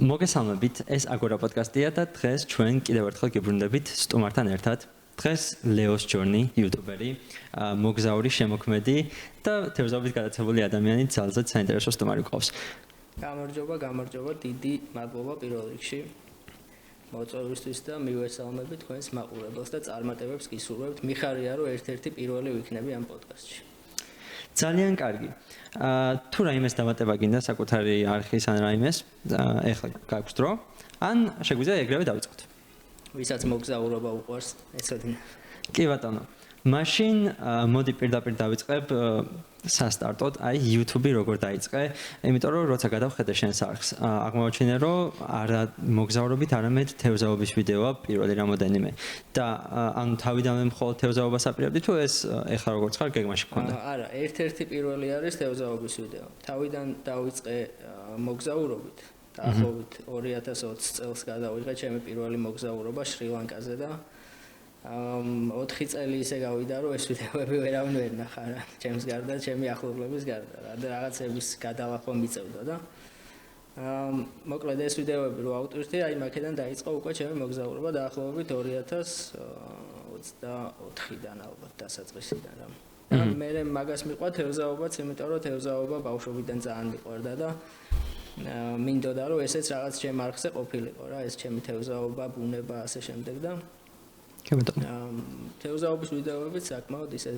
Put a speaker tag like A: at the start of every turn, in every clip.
A: მოგესალმებით, ეს აგორა პოდკასტია და დღეს ჩვენ კიდევ ერთხელ გიბრუნდებით სტუმართან ერთად. დღეს ლეოს ჯორნი, იუტუბერი, მოგზაური, შემოქმედი და თევზაობით გადაცებული ადამიანი ძალზედ საინტერესო სტუმარი გვყავს.
B: გამარჯობა, დიდი მადლობა პირველ რიგში. მოწვევისთვის და მივესალმებით თქვენს მაყურებელს და წარმატებებს გისურვებთ. მიხარია რომ ერთ-ერთი პირველი ვიქნები ამ პოდკასტში.
A: ძალიან კარგი. თუ რაიმეს დამატება გინდა საკუთარი არხის ან რაიმეს, ეხლა გაქვს დრო, ან შეგვიძლია ეგრევე დავიწყოთ.
B: ვისაც მოგზაურობა უყვარს, ეცოდინა.
A: კი ბატონო. მაშინ მოდი პირდაპირ დავიწყებ სასტარტოდ, აი YouTube როგორ დაიწყე, იმიტომ რომ როცა გადავხედე შენს არხს, აღმოაჩინე რომ არა მოგზაურობით, არამედ თევზაობის ვიდეოა პირველი რამოდენიმე. და ანუ თავიდანვე მხოლოდ თევზაობას აპირებდი თუ ეს ეხლა როგორც ხარ გეგმაში გქონდა?
B: არა, ერთ-ერთი პირველი არის თევზაობის ვიდეო. თავიდან დავიწყე მოგზაურობით. დაახლოებით 2020 წელს გადავიღე ჩემი პირველი მოგზაურობა შრი-ლანკაზე და 4 წელი ისე გავიდა რომ ეს ვიდეოები ვერავინ ვერ ნახა რა ჩემს გარდა ჩემი ახლობლების გარდა და რაღაცების გადალახვა მიწევდა და მოკლედ ეს ვიდეოები რო ავტვირთი აი მაქედან დაიწყო უკვე ჩემი მოგზაურობა დაახლოებით 2024-დან ალბათ დასაწყისიდან რა მე მაგას მიყვა თევზაობაც იმიტომ რომ თევზაობა ბავშვობიდან ძალიან მიყვარდა და მინდოდა რომ ესეც რაღაც ჩემ არხზე ყოფილიყო რა ეს ჩემი თევზაობა ბუნება ასე შემდეგ და თევზაობის ვიდეოებიც საკმაოდ ისე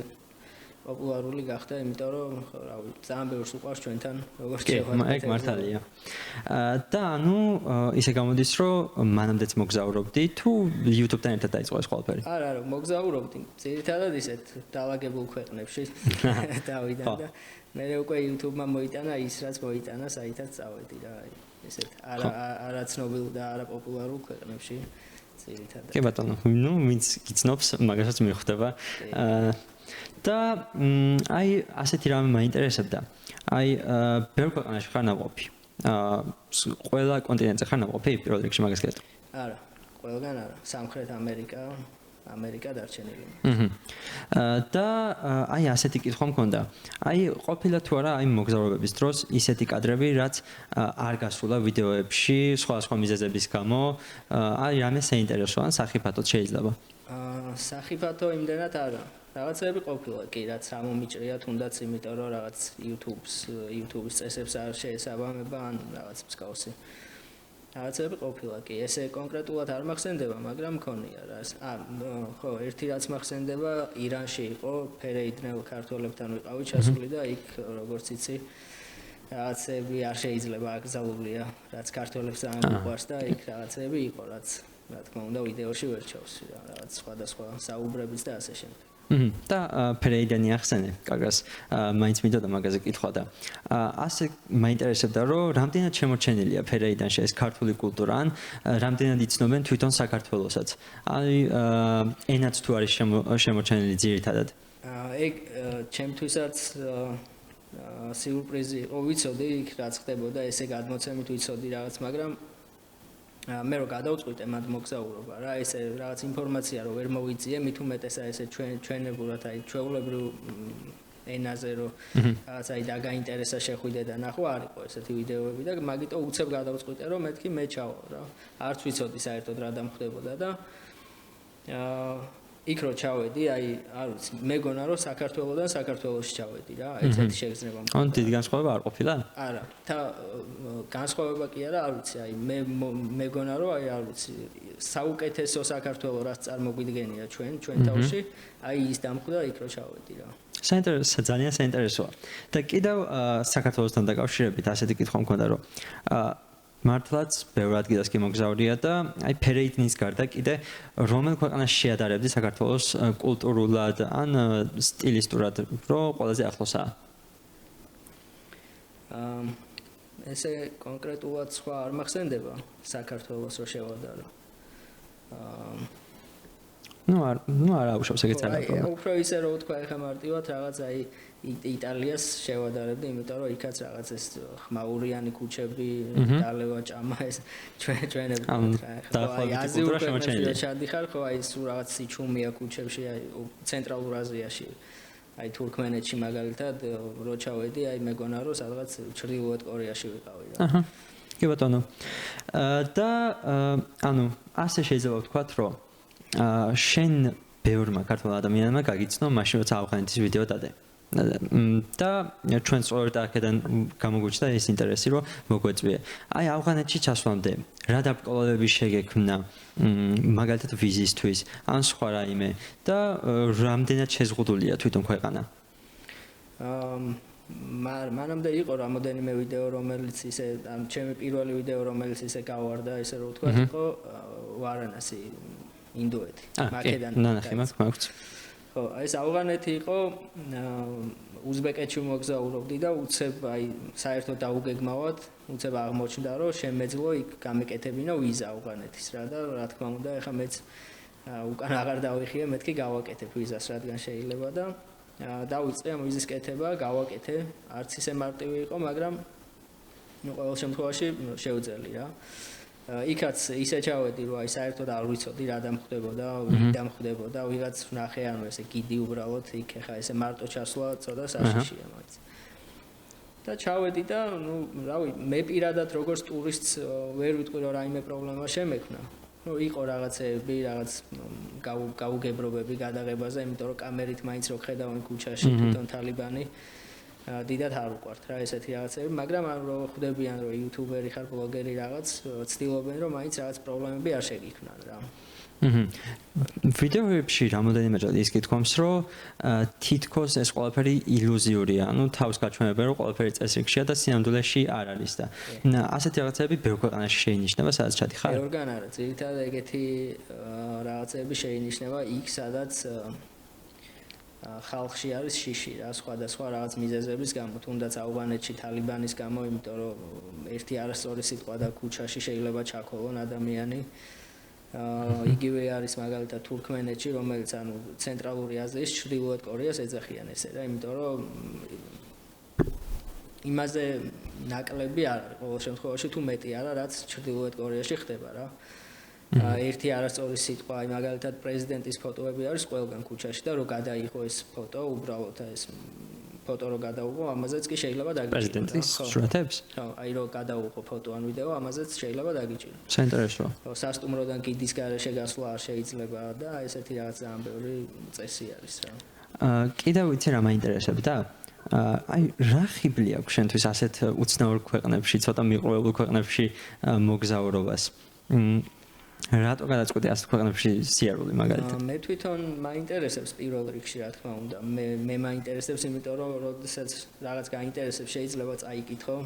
B: პოპულარული გახდა, იმიტომ რომ რავი, ძალიან ბევრს უყვარს ჩვენთან როგორც შევარდეთ.
A: ეგ მართალია. და ანუ ისე გამოდის, რომ მანამდეც მოგზაურობდი თუ YouTube-თან ერთად დაიწყო ეს ყველაფერი?
B: არა, მოგზაურობდი. ძირითადად ისეთ დაალაგებულ ქვეყნებში დავიდა და მე უკვე YouTube-მა მოიტანა ის, რაც მოიტანა, საითაც წავედი რა, ესეთ არა ცნობილ და არა პოპულარულ ქვეყნებში.
A: კი ბატონო, ნუ ვინც გიცნობს, მაგასაც მიხვდება. და აი ასეთი რამე მაინტერესებდა. აი ბევრ ქვეყანაში ხარ ნაყოფი. ყველა კონტინენტზე ხარ ნაყოფი, პირველ რიგში მაგას გეტყვი.
B: არა, ყველგან არა. სამხრეთ ამერიკა დარჩენილი.
A: და აი ასეთი კითხვა მქონდა. აი ყოფილა თუ არა აი მოგზაურობების დროს ისეთი კადრები, რაც არ გასულა ვიდეოებში სხვა მიზეზების გამო, აი რამე საინტერესო ან სახიფათოდ შეიძლება.
B: სახიფათო იმდენად არა. რაღაცები ყოფილა კი, რაც რა მომიჭრია თუნდაც იმიტომ რომ რაღაც YouTube-ის წესებს არ შეესაბამება ან რაღაც მსგავსი. რაღაცები ყოფილა კი, ესე კონკრეტულად არ მახსენდება, მაგრამ მქონია რა. ხო, ერთი რაც მახსენდება, ირანში იყო ფერეიდნელ ქართველებთან ვიყავი ჩასული და იქ როგორც იცი, რაღაცები არ შეიძლება აკრძალულია, რაც ქართველებს ძალიან უყვარს და იქ რაღაცები იყო, რაც რა თქმა უნდა ვიდეოში ვერ ჩავს, რაღაც სხვადასხვა საუბრებიც და ასე შემდეგ.
A: და ფერეიდენი ახსენე, კაგას მაინც მინდოდა მაგაზე კითხვა და ასე მაინტერესებდა რომ რამდენად შემორჩენილია ფერეიდანში ეს ქართული კულტურა ან რამდენად იცნობენ თვითონ საქართველოსაც. აი ენაც თუ არის შემორჩენილი ძირითადად.
B: ეგ ჩემთვისაც სიურპრიზი იყო, ვიცოდი იქ რაც ხდებოდა, ესე გადმოცემით ვიცოდი რაღაც, მაგრამ მე რო გადავწყვიტე მათ მოგზაურობა რა ესე რაღაც ინფორმაცია რო ვერ მოვიძიე მით უმეტესა ესე ჩვენებურად აი ჩვეულებრივ ენაზე რო რაღაც აი დაგაინტერესა შეხვიდე და ნახო არ იყო ესეთი ვიდეოები და მაგიტო უცებ გადავწყვიტე რომ მეთქი მე ჩავალ რა არც ვიცოდი საერთოდ რა დამხდებოდა და იქ რო ჩავედი აი არ ვიცი მეგონა რომ საქართველოსდან საქართველოში ჩავედი რა ესეთი შეგრძნება მქონდა.
A: ან დიდი განსხვავება არ ყოფილა?
B: არა, განსხვავება კი არა, არ ვიცი, აი მე მეგონა რომ აი არ ვიცი, საუკეთესო საქართველო რაც წარმოგვიდგენია ჩვენ თავში, აი ის დამხვდა იქ რო ჩავედი რა.
A: საინტერესო, ძალიან საინტერესოა. და კიდევ საქართველოსთან დაკავშირებით ასეთი კითხვა მქონდა რომ მართლაც ბევრ ადგილას კი მოგზაურია და აი ფერეიდნის გარდა კიდე რომელ ქვეყანას შეადარებდი საქართველოს კულტურულად ან სტილისტურად რო ყველაზე ახლოსაა?
B: ესე კონკრეტულად სხვა არ მახსენდება საქართველოს რო შევადარო.
A: ნუ არ აუშავს ეგეც არ
B: არის. უფრო ისე რო თქვა ეხა მარტივად რაღაც აი იტალიას შევადარებდი, იმიტომ რომ იქაც რაღაც ეს ხმაურიანი ქუჩები, დალევა ჭამა ეს ჩვენები
A: და აი აზიური შემოჩენილია.
B: შედიხარ ხო აი სულ რაღაც სიჩუმია ქუჩებში აი ცენტრალურ აზიაში. აი თურქმენეთში მაგალითად რო ჩავედი, აი მეგონა რომ სადღაც ჩრდილოეთ კორეაში ვიყავი რა.
A: კი ბატონო. და ანუ ასე შეიძლება ვთქვათ, რომ შენ ბევრმა ქართულ ადამიანმა გაგიცნო მაშინ როცა ავღანეთის ვიდეო დადე. და ჩვენ სწორედ აქედან გამოგვიჩნდა ეს ინტერესი, რომ მოგვეწვიე. აი ავღანეთში ჩასვლამდე რა დაბრკოლებები შეგექმნა მაგალითად ვიზისთვის, ან სხვა რაიმე და რამდენად შეზღუდულია თვითონ ქვეყანა?
B: მანამდე იყო რამოდენიმე ვიდეო, რომელიც ისე ჩემი პირველი ვიდეო, რომელიც ისე გავარდა, ისე რომ ვთქვა, იყო ვარანასი, ინდოეთი.
A: მაკედან. ნანახი მაქვს.
B: ხო, ეს ავღანეთი იყო, უზბეკეთში მოგზაურობდი და უცებ აი საერთოდ დაუგეგმავად, უცებ აღმოჩნდა, რომ შემეძლო იქ გამეკეთებინა ვიზა ავღანეთის რა და რა თქმა უნდა, ეხლა მეც უკან აღარ დავიხიე, მეთქი გავაკეთებ ვიზას, რადგან შეიძლება და დავიწყე ამ ვიზის კეთება, გავაკეთე, არც ისე მარტივი იყო, მაგრამ ნუ ყოველ შემთხვევაში შეუძლია რა. იქაც ისე ჩავედი, რომ აი საერთოდ არ ვიცოდი რა დამხდებოდა, ვინ დამხდებოდა, ვიღაც ვნახე, ანუ ესე გიდი უბრალოდ იქ ხა ესე მარტო ჩასვლა ცოტა საშიშია მაინც. და ჩავედი და ნუ რავი, მე პირადად როგორც ტურისტს ვერ ვიტყვი რომ რაიმე პრობლემა შემექმნა. ნუ იყო რაღაცები, რაღაც გაუგებრობები გადაღებაზე, იმიტომ რომ კამერით მაინც რო ხედავენ ქუჩაში თვითონ თალიბანი დიდად არ უყვართ რა ესეთი რაღაცები, მაგრამ რო ხვდებიან რომ იუთუბერი ხარ, ბლოგერი რაღაც, ცდილობენ რომ მაინც რაღაც პრობლემები არ შეგიქმნან რა.
A: ვიდეოებში რამოდენიმეჯერ ის გითხოვს, რომ თითქოს ეს ყველაფერი ილუზიურია, ანუ თავს გაჩვენებენ, რომ ყველაფერი წესრიგშია და სინამდვილეში არ არის და ასეთი რაღაცები ბევრ ქვეყანაში შეინიშნება, სადაც ჩადიხარ?
B: ბევრგან არა, ძირითადად ეგეთი რაღაცები შეინიშნება იქ, სადაც ხალხში არის შიში რა, სხვადასხვა რაღაც მიზეზების გამო, თუნდაც ავღანეთში თალიბანის გამო, იმიტომ რომ ერთი არასწორი სიტყვა და ქუჩაში შეიძლება ჩაქოლონ ადამიანი. იგივე არის მაგალითად თურქმენეთში, რომელიც ანუ ცენტრალური აზიის ჩრდილოეთ კორეას ეძახიან ესე რა, იმიტომ რომ იმაზე ნაკლები არ არის, ყოველ შემთხვევაში თუ მეტი არა, რაც ჩრდილოეთ კორეაში ხდება რა. ერთი არასწორი სიტყვა, აი მაგალითად პრეზიდენტის ფოტოები არის ყველგან ქუჩაში და რო გადაიღო ეს ფოტო, უბრალოდ ეს ფოტო რო გადაუღო, ამაზეც კი შეიძლება დაგიჭირო.
A: პრეზიდენტის სურათებს?
B: ხო, აი რო გადაუღო ფოტო ან ვიდეო, ამაზეც შეიძლება დაგიჭირო.
A: საინტერესოა.
B: სასტუმროდან კიდის გარეშე გასვლა არ შეიძლება და ესეთი რაღაც ძალიან ბევრი წესი არის რა.
A: კიდევ ვიცი რა მაინტერესებდა? აი რა ხიბლი აქვს შენთვის ასეთ უცნაურ ქვეყნებში, ცოტა მიყრუებულ ქვეყნებში მოგზაურობას? რატო გადაწყვეტე ასეთ ქვეყნებში სიარული მაგალითად?
B: მე თვითონ მაინტერესებს პირველ რიგში რა თქმა უნდა. მე მაინტერესებს, იმიტომ რომ როდესაც რაღაც გაინტერესებს, შეიძლება წაიკითხო.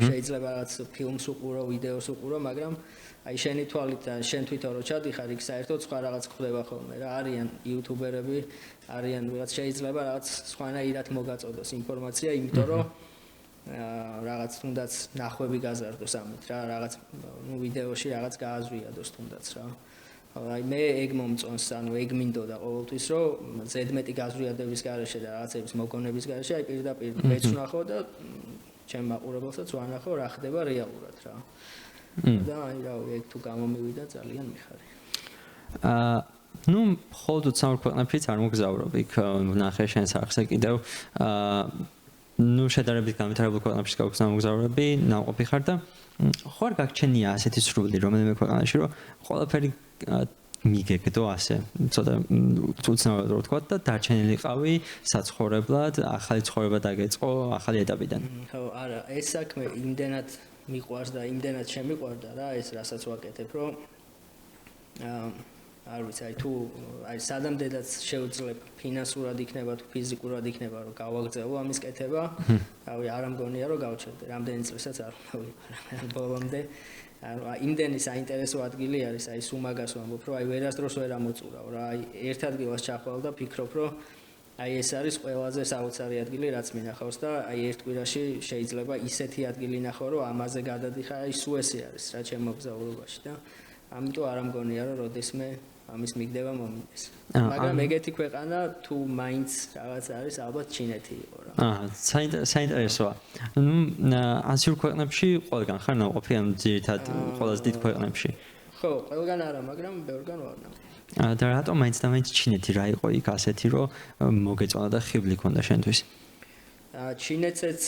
B: შეიძლება რაღაც ფილმს უყურო, ვიდეოს უყურო, მაგრამ აი შენი თვალით და შენ თვითონ რო ჩადიხარ, იქ საერთოდ სხვა რაღაც ხდება ხოლმე რა. არიან იუთუბერები, არიან ვიღაც შეიძლება რაღაც სხვანაირად მოგაწოდოს ინფორმაცია, იმიტომ რომ რაღაც თუნდაც ნახვები გაზარდოს ამით რა, რაღაც ნუ ვიდეოში რაღაც გააზრიადოს თუნდაც რა. აი მე ეგ მომწონს, ანუ ეგ მინდოდა ყოველთვის, რომ ზედმეტი გაზრიადების გარეშე და რაღაცების მოგონების გარეშე აი პირდაპირ მეც ვნახო და ჩემ მაყურებელსაც ვანახო რა ხდება რეალურად რა. და აი რა ეგ თუ გამომივიდა ძალიან მიხარი.
A: ნუ მხოლოდ უცნაურ ქვეყნებშიც არ მოგზაურობ, იქ ვნახე შენს არხზე კიდევ ნუ შედარებით განვითარებულ ქვეყნებში გავგზავრები, ნაყოფი ხარ და ხო არ გაგჩენია ასეთი სრული რომელიმე ქვეყანაში, რომ ყველაფერი მიგეგდო ასე, ცოტა უცნაურად რო ვთქვა და დარჩენილი ყავი საცხოვრებლად, ახალი ცხოვრება დაგეწყო, ახალი ეტაპიდან.
B: ხო, არა, ეს საქმე იმდენად მიყვარს და იმდენად შემიყვარდა რა, ეს რასაც ვაკეთებ, რომ არ ვიცი, აი თუ აი სადამდედაც შევძლებ ფინანსურად იქნება თუ ფიზიკურად იქნება რომ გავაგრძელო ამის კეთება, რავი, არ ამგონია რომ გავჩერდე, რამდენი წელსაც არ ვიყარ ბოლომდე. ანუ იმდენი საინტერესო ადგილი არის, აი სუმაგას ვამბობ, რომ აი ვერასდროს ვერ ამოწურავ რა, აი ერთ ადგილას ჩახვალ და ფიქრობ, რომ აი ეს არის ყველაზე საოცარი ადგილი, რაც მინახავს და აი ერთ კვირაში შეიძლება ისეთი ადგილი ნახო, რომ ამაზე გადადიხარ, აი სულ ესე არის რა ჩემ მოგზაურობაში და ამიტომ არ ამგონია რომ როდესმე ამის მიგდება მომინდეს. მაგრამ ეგეთი ქვეყანა თუ მაინც რაღაც არის, ალბათ ჩინეთი იყო რა.
A: საინტერესოა. ნუ აზიურ ქვეყნებში ყველგან ხარ ნაყოფი, ან ძირითადად ყველაზე დიდ ქვეყნებში?
B: ხო, ყველგან არა, მაგრამ ბევრგან ვარ ნაყოფი.
A: და რატომ მაინც და მაინც ჩინეთი რა იყო იქ ასეთი, რომ მოგეწონა და ხიბლი ქონდა შენთვის?
B: ჩინეთსაც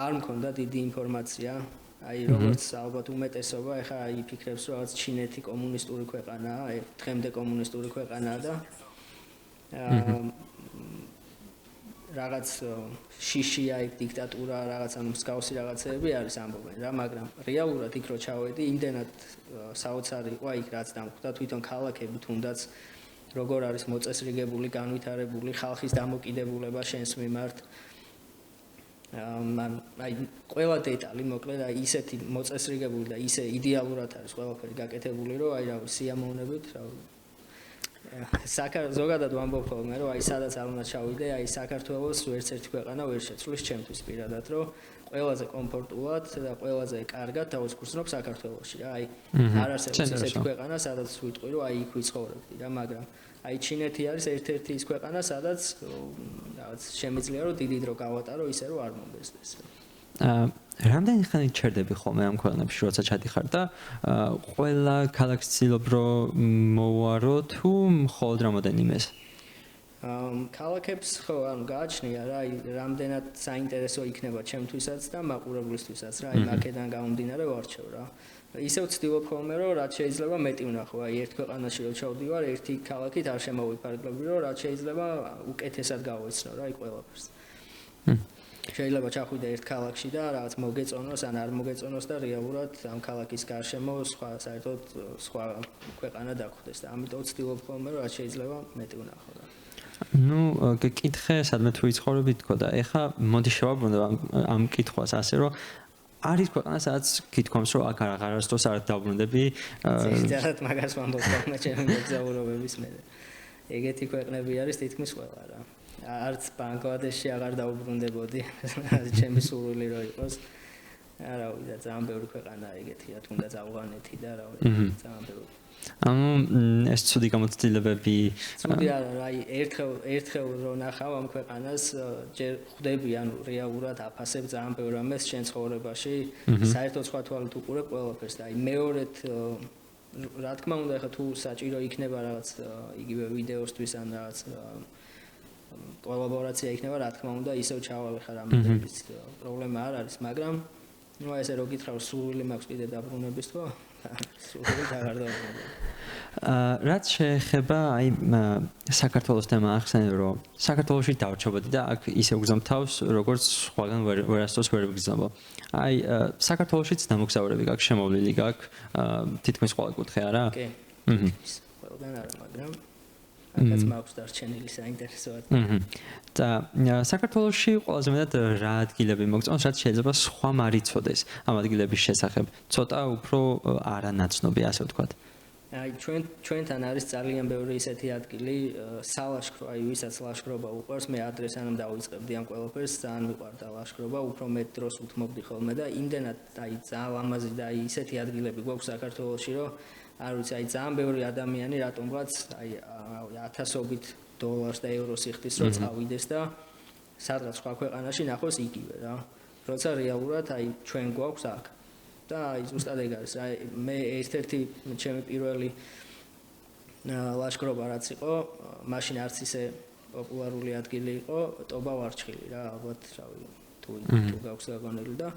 B: არ მქონდა დიდი ინფორმაცია. აი როგორც ალბათ უმეტესობა ეხა იფიქრებს რომ რაღაც ჩინეთი კომუნისტური ქვეყანაა, დღემდე კომუნისტური ქვეყანაა და რაღაც შიშია იქ დიქტატურა რაღაც ანუ მსგავსი რაღაცები არის ამბობენ რა, მაგრამ რეალურად იქ რო ჩავედი, იმდენად საოცარი იყო იქ რაც დამხვდა თვითონ ქალაქები თუნდაც როგორ არის მოწესრიგებული, განვითარებული ხალხის დამოკიდებულება შენს მიმართ. აი ყველა დეტალი მოკლედ აი ისეთი მოწესრიგებული და ისე იდეალურად არის ყველაფერი გაკეთებული, რომ აი რა სიამოვნებით რა ზოგადად ვამბობ ხოლმე რომ აი სადაც არ უნდა ჩავიდე, აი საქართველოს ვერცერთი ქვეყანა ვერ შეცვლის ჩემთვის პირადად, რომ ყველაზე კომფორტულად და ყველაზე კარგად დავუძგვრცნობ საქართველოში რა. აი არ არსებობს ესეთი ქვეყანა, სადაც ვიტყვი რომ აი იქ ვიცხოვრობდი რა, მაგრამ აი ჩინეთი არის ერთ-ერთი ის ქვეყანა, სადაც რაღაც შემიძლია რომ დიდი დრო გავატარო ისე რომ არ მომბეზდეს.
A: რამდენი ხანი ჩერდები ხოლმე ამ ქვეყნებში, როცა ჩადიხარ და ყველა ქალაქს ცდილობ რომ მოვარო თუ მხოლოდ რამოდენიმეს?
B: ქალაქებს ხო, ანუ გააჩნია რა, აი რამდენად საინტერესო იქნება ჩემთვისაც და მაყურებლისთვისაც რა, აი მაკედან გამომდინარე ვარჩევ რა. ისევ ვცდილობ ხოლმე რომ რაც შეიძლება მეტი ვნახო, აი ერთ ქვეყანაში რო ჩავდივარ, ერთი ქალაქით არ შემოვიფარგლები, რომ რაც შეიძლება უკეთესად გავეცნო რა, აი ყველაფერს. შეიძლება ჩახვიდე ერთ ქალაქში და რაღაც მოგეწონოს ან არ მოგეწონოს და რეალურად ამ ქალაქის გარშემო საერთოდ სხვა ქვეყანა დაგხვდეს და ამიტომ ვცდილობ ხოლმე რომ რაც შეიძლება მეტი ვნახო რა.
A: ნუ გეკითხე სადმე თუ იცხოვრები თქო და ეხა მოდი შევაბრუნდე ამ კითხვას ასე რომ არის ქვეყანა სადაც გითქვამს რომ აქ არასდროს არ დავბრუნდები
B: ზედმეტად მაგას ვამბობ ხოლმე ჩემი მოგზაურობების მე ეგეთი ქვეყნები არის თითქმის ყველა რა არც ბანგლადეში აღარ დავბრუნდებოდი ჩემი სურვილი რო იყოს არა ვიდა ძალიან ბევრი ქვეყანაა ეგეთია თუნდაც ავღანეთი და რა ვიცი ძალიან ბევრი
A: ეს ცუდი გამოცდილებები
B: ცუდი არა რა ერთხელ რო ნახავ ამ ქვეყანას ჯერ ხვდები ანუ რეალურად აფასებ ძალიან ბევრ რამეს შენ ცხოვრებაში საერთოდ სხვა თვალით უყურებ ყველაფერს და აი მეორედ რა თქმა უნდა ხა თუ საჭირო იქნება რაღაც იგივე ვიდეოსთვის ან რაღაც კოლაბორაცია იქნება რა თქმა უნდა ისევ ჩავალ ხარ ამიტომიც პრობლემა არ არის მაგრამ ნუ ესე რო გითხრა სურვილი მაქვს კიდე დაბრუნების თქო სულ დაგარდავრუნდა.
A: რაც შეეხება აი საქართველოს თემა ახსენე რომ საქართველოში დავრჩობოდი და აქ ისე უგზნობ თავს როგორც სხვაგან ვერასდროს ვერ ვგზნობო. აი საქართველოშიც დამოგზაურები გაქვს შემოვლილი გაქვს თითქმის ყველა კუთხე არა?
B: კი. ყველგან არა მაგრამ აქაც მაქვს დარჩენილი საინტერესოა.
A: და საქართველოში ყველაზე მეტად რა ადგილები მოგწონს, რაც შეიძლება სხვა მარიცოდეს ამ ადგილების შესახებ. ცოტა უფრო არანაცნობი, ასე ვთქვათ.
B: აი ჩვენთან არის ძალიან ბევრი ისეთი ადგილი, სალაშქრო, აი ვისაც ლაშქრობა უყვარს, მე ადრესანამ დავიწყებდი ამ ყველაფერს, ძალიან მიყვარდა ლაშქრობა, უფრო მეტ დროს უთმობდი ხოლმე და იმდენად აი ძალიან ლამაზი და აი ისეთი ადგილები გვაქვს საქართველოში, რომ არ ვიცი, აი ძალიან ბევრი ადამიანი რატომღაც აი ათასობით დოლარს და ევროს იხდის რომ წავიდეს და სადღაც სხვა ქვეყანაში ნახოს იგივე რა. როცა რეალურად აი ჩვენ გვაქვს აქ და აი ზუსტად ეგ არის. აი მე ერთ-ერთი ჩემი პირველი ლაშქრობა რაც იყო, მაშინ არც ისე პოპულარული ადგილი იყო, ტობა ვარჩხილი რა, ალბათ რავი თუ გაქვს გაგონილი და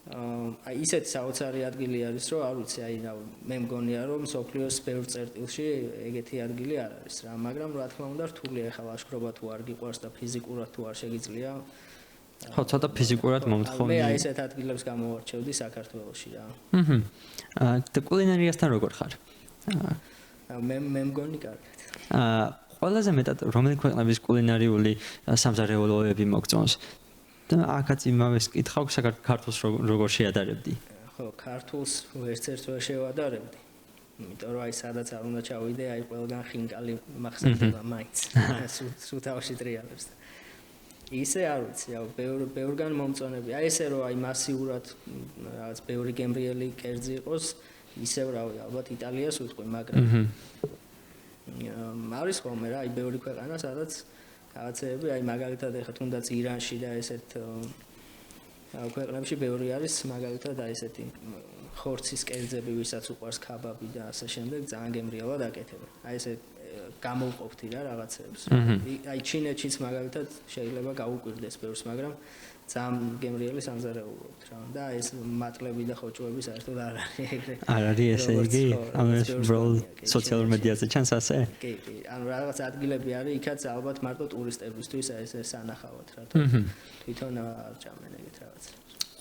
B: აი ისეთი საოცარი ადგილი არის რომ არ ვიცი აი რა მე მგონია რომ სოფლიოს ბევრ წერტილში ეგეთი ადგილი არ არის რა მაგრამ რა თქმა უნდა რთულია ახლა ლაშქრობა თუ არ გიყვარს და ფიზიკურად თუ არ შეგიძლია
A: ხო ცოტა ფიზიკურად მომთხოვნი
B: მე აი ესეთ ადგილებს გამოვარჩევდი საქართველოში რა
A: და კულინარიასთან როგორ ხარ
B: მე მგონი კარგად
A: ყველაზე მეტად რომელი ქვეყნების კულინარიული სამზარეულოები მოგწონს და აქაც იმავეს კითხავ საქართველოს როგორ შეადარებდი?
B: ხო, ქართულს ვერცერთ ვერ შევადარებდი. იმიტომ რომ აი სადაც არ უნდა ჩავიდე, აი ყველგან ხინკალი მახსენდება მაინც. სულ თავში ტრიალებს. ისე არ ვიცი, აუ ბევრგან მომწონები. აი ესე რომ აი მასიურად რაღაც ბევრი გემრიელი კერძი იყოს, ისევ რავი, ალბათ იტალიას ვიტყვი, მაგრამ არის ხოლმე რა, აი ბევრი ქვეყანა, სადაც რაღაცები აი მაგალითად ეხლა თუნდაც ირანში და ესეთ ქვეყნებში ბევრი არის მაგალითად აი ესეთი ხორცის კერძები ვისაც უყვარს ქაბაბი და ასე შემდეგ ძალიან გემრიელად აკეთებენ. აი ესე გამოვყოფთი რა რაღაცებს. აი ჩინეთშიც მაგალითად შეიძლება გაუკვირდეს ბევრს, მაგრამ ძალიან გემრიელი სამზარეულოებთ რა. და ეს მატლები და ხოჭოები საერთოდ არ არის ეგრე.
A: არ არის ესე იგი, ანუ ეს უბრალოდ სოციალურ მედიაზე ჩანს ასე?
B: კი, ანუ რაღაც ადგილები არის, იქაც ალბათ მარტო ტურისტებისთვის ეს სანახავად რა. თვითონ არ ჭამენ ეგეთ რაღაც.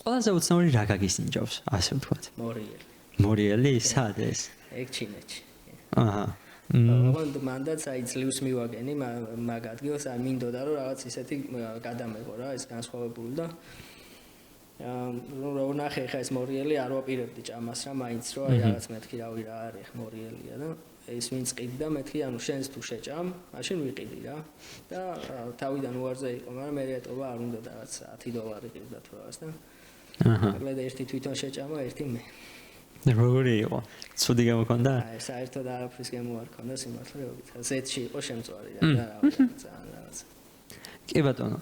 A: ყველაზე უცნაური რა გაგისინჯავს, ასე ვთქვათ. მორიელი, სად ეს?
B: ეგ ჩინეთში.
A: აჰა.
B: მანდაც აი ძლივს მივაგენი მაგ ადგილს, აი მინდოდა რომ რაღაც ისეთი გადამეღო რა, ეს განსხვავებული და რო ნახე ხა ეს მორიელი არ ვაპირებდი ჭამას რა, მაინც რო აი რაღაც მეთქი რავი რა არის მორიელია და ეს ვინც ყიდდა მეთქი ანუ შენს თუ შეჭამ, მაშინ ვიყიდი რა და თავიდან უარზე იყო, მაგრამ მე ეტყობა არ უნდა რაღაც $10 ყიდდა თუ რაღაც და აჰა. მაგრამ ერთი თვითონ შეჭამა, ერთი მე.
A: როგორი იყო? ცუდი გამოგონდა?
B: აი, საერთოდ არაფრის გამოვარქონდა სიმართლეობით. ზეთში იყო შემწვარი რა და რაღაც.
A: კი ბატონო.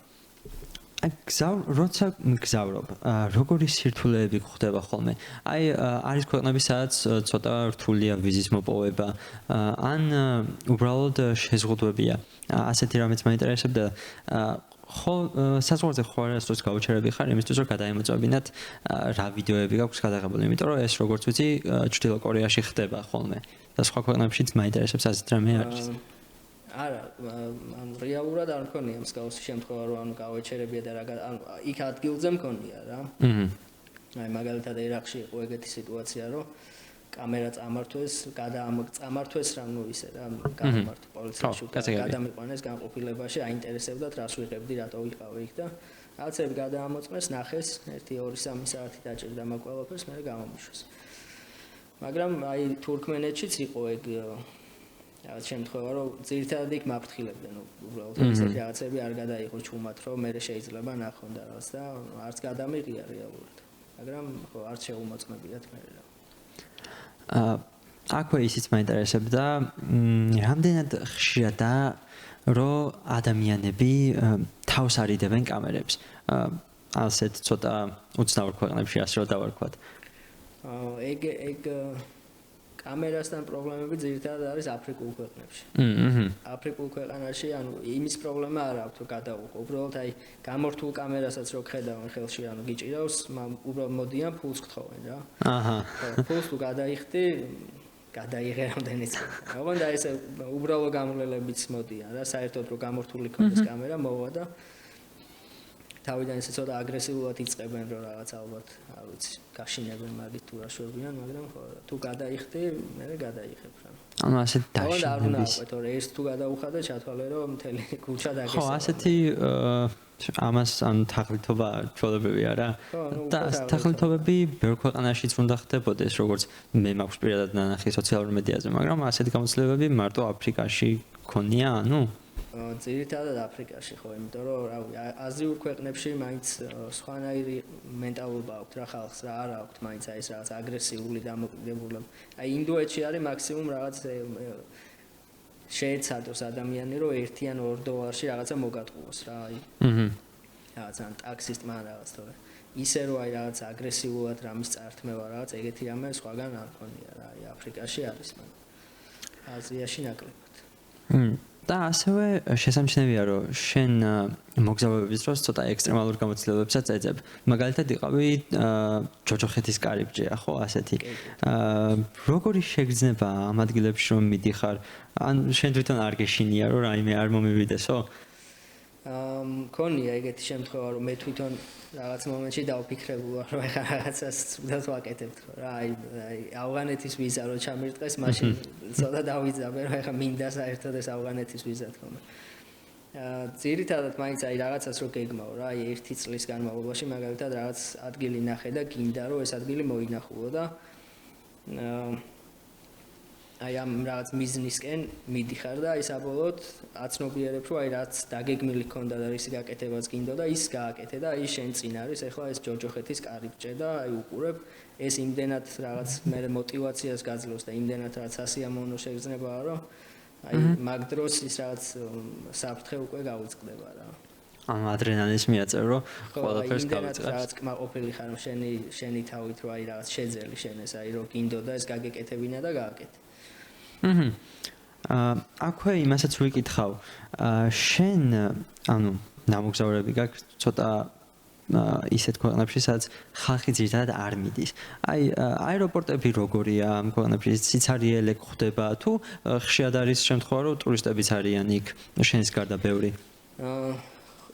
A: აი, როცა მგზავრობ, როგორი სირთულეები გვხვდება ხოლმე? აი, არის ქვეყნები, სადაც ცოტა რთულია ვიზის მოპოვება, ან უბრალოდ შეზღუდვებია. ასეთი რამეც მაინტერესებდა. ხო საზღვარზე ხო არასდროს გაუჩერები ხარ იმისთვის რომ გადაემოწმებინათ რა ვიდეოები გაქვს გადაღებული იმიტომ რომ ეს როგორც ვიცი ჩრდილო კორეაში ხდება ხოლმე და სხვა ქვეყნებშიც მაინტერესებს ასეთ რამე არის
B: არა ან რეალურად არ მქონია მსგავსი შემთხვევა რომ ანუ გავეჩერებია და რა ანუ იქ ადგილზე მქონია რა აი მაგალითად ერაყში იყო ეგეთი სიტუაცია რომ კამერა წამართვეს, წამართვეს რა ნუ ისე რა გამართო პოლიციაში გადამიყვანეს განყოფილებაში, აინტერესებდათ რას ვიღებდი, რატო ვიყავი იქ და რაღაცები გადაამოწმეს, ნახეს, 1-2-3 საათი დაჭირდა მაგ ყველაფერს, მე გამომიშვეს. მაგრამ აი თურქმენეთშიც იყო ეგ რაღაც შემთხვევა, რომ ძირითადად იქ მაფრთხილებდნენ, უბრალოდ ესეთი რაღაცები არ გადაიღო ჩუმად, რომ მე შეიძლება ნახონ და რაღაც და არც გადამიღია რეალურად. მაგრამ ხო არც შეუმოწმებიათ მე რა. აქვე ისიც მაინტერესებდა, რამდენად ხშირადაა, რომ ადამიანები თავს არიდებენ კამერებს. ასეთ ცოტა უცნაურ ქვეყნებში ასე რომ დავარქვათ. ეგ კამერასთან პრობლემები ძირითადად არის აფრიკულ ქვეყნებში. აფრიკულ ქვეყანაში, ანუ იმის პრობლემა არ აქვს, რომ გადაუყო. უბრალოდ აი გამორთულ კამერასაც რო ხედავენ ხელში, ანუ გიჭირავს, უბრალოდ მოდიან ფულს გთხოვენ რა. აჰა. ფულს თუ გადაიხდი, გადაიღე რამდენიც. ოღონდ აი ეს უბრალო გამრგლებიც მოდიან რა, საერთოდ რო გამორთული ქონდეს კამერა, მოვა და თავიდან ესე ცოტა აგრესიულად იწყებენ რომ რაღაც ალბათ, არ ვიცი, გაშინებენ მაგით თუ რა შვებიან, მაგრამ ხო თუ გადაიხდი, მე გადაიღებ რა.
A: ანუ ასეთ დაშინების.
B: არ უნდა აყვეთ, რომ ეს თუ გადაუხადე, ჩათვალე რომ მთელი ქუჩა დაგესვა.
A: ხო, ასეთი ამას ან თაღლითობა ჩვეულებრივია რა. და თაღლითობები ბევრ ქვეყანაშიც უნდა ხდებოდეს, როგორც მე მაქვს პირადად ნანახი სოციალურ მედიაზე, მაგრამ ასეთი გამოცდილებები მარტო აფრიკაში ქონია, ანუ
B: ძირითადად აფრიკაში ხო, იმიტომ რომ რავი, აზიურ ქვეყნებში მაინც სხვანაირი მენტალობა აქვს რა ხალხს რა არ აქვს მაინც აი ეს რაღაც აგრესიული დამოკიდებულება. აი ინდოეთში არის მაქსიმუმ რაღაც შეეცადოს ადამიანი რომ $1 ან $2 რაღაცა მოგატყუოს რა აი. რაღაც ან ტაქსისტმა რაღაც თორე. ისე რომ აი რაღაც აგრესიულად რამის წართმევა რაღაც ეგეთი რამე სხვაგან არ ქონია რა. აი აფრიკაში არის, მაგრამ აზიაში ნაკლებად.
A: და ასევე შესამჩნევია რომ შენ მოგზაურობის დროს ცოტა ექსტრემალურ გამოცდილებებსაც ეძებ. მაგალითად იყავი ჯოჯოხეთის კარიბჭეა ხო ასეთი. როგორი შეგრძნება ამ ადგილებში რომ მიდიხარ? ან შენ თვითონ არ გეშინია რომ რაიმე არ მომივიდესო?
B: მქონია ეგეთი შემთხვევა რომ მე თვითონ რაღაც მომენტში დავფიქრებულ ვარ რომ ეხლა რაღაცას ცუდად ვაკეთებთ რა აი ავღანეთის ვიზა რო ჩამირტყეს მაშინ ცოტა დავიძაბე რომ ეხლა მინდა საერთოდ ეს ავღანეთის ვიზა თქო ძირითადად მაინც აი რაღაცას რო გეგმავ რა აი 1 წლის განმავლობაში მაგალითად რაღაც ადგილი ნახე და გინდა რომ ეს ადგილი მოინახულო და აი ამ რაღაც მიზნისკენ მიდიხარ და აი საბოლოოდ აცნობიერებ რომ აი რაც დაგეგმილი ქონდა და ისი გაკეთებაც გინდა და ის გააკეთე და აი შენ წინ არის ეხლა ეს ჯოჯოხეთის კარიბჭე და აი უყურებ ეს იმდენად რაღაც მე мотиваციას გაძლევს და იმდენად რაღაც ასიამოვნო შეგრძნებაა რომ აი მაგ დროს ის რაღაც საფრთხე უკვე გავიწყდება რა
A: ამ ადრენალინის მიაწევ რომ ყველაფერს გავიწყებს
B: რაღაც კმაყოფილი ხარ რომ შენი თავით რომ აი რაღაც შეძელი შენ ეს აი რომ გინდოდა ეს გაგეკეთებინა და გააკეთე
A: აქვე იმასაც ვიკითხავ. შენ ანუ ნამოგზაურები გაქვს ცოტა ისეთ ქვეყნებში, სადაც ხალხი ძირითადად არ მიდის. აი, აეროპორტები როგორია ამ ქვეყნებში? სიცარიელე გვხდება თუ ხშირად არის შემთხვევა, რომ ტურისტებიც არიან იქ შენს გარდა ბევრი?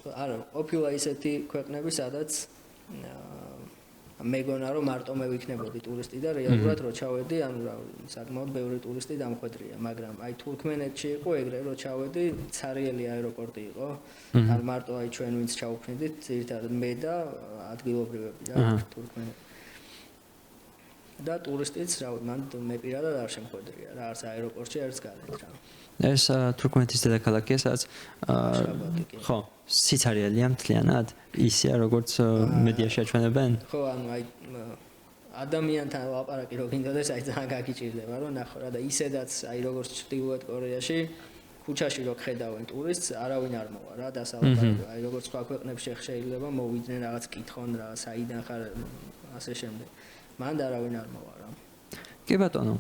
B: არა, ყოფილა ისეთი ქვეყნები, სადაც მეგონა რომ მარტო მე ვიქნებოდი ტურისტი და რეალურად რო ჩავედი, ანუ რა საკმაოდ ბევრი ტურისტი დამხვედრია, მაგრამ აი თურქმენეთში იყო ეგრე რო ჩავედი, ცარიელი აეროპორტი იყო. ან მარტო აი ჩვენ ვინც ჩავფრინდით, ძირითადად მე და ადგილობრივები რა თურქმენეთში. და ტურისტიც რა მან მე პირადად არ შემხვედრია რა, არც აეროპორტში, არც გარეთ რა.
A: ეს თურქმენეთის დედაქალაქია, სადაც ხო, სიცარიელეა მთლიანად, ისეა როგორც მედიაში აჩვენებენ.
B: ხო, ანუ აი ადამიანთან ლაპარაკი რო გინდოდეს, აი ძალიან გაგიჭირდება, რომ ნახო რა და ისედაც აი როგორც ჩრდილოეთ კორეაში ქუჩაში რო ხედავენ ტურისტს, არავინ არ მოვა რა დასალაპარაკო. აი როგორც სხვა ქვეყნებში შეიძლება მოვიდნენ რაღაც კითხონ რა, საიდან ხარ, ასე შემდეგ. მანდ არავინ არ მოვა რა.
A: კი ბატონო.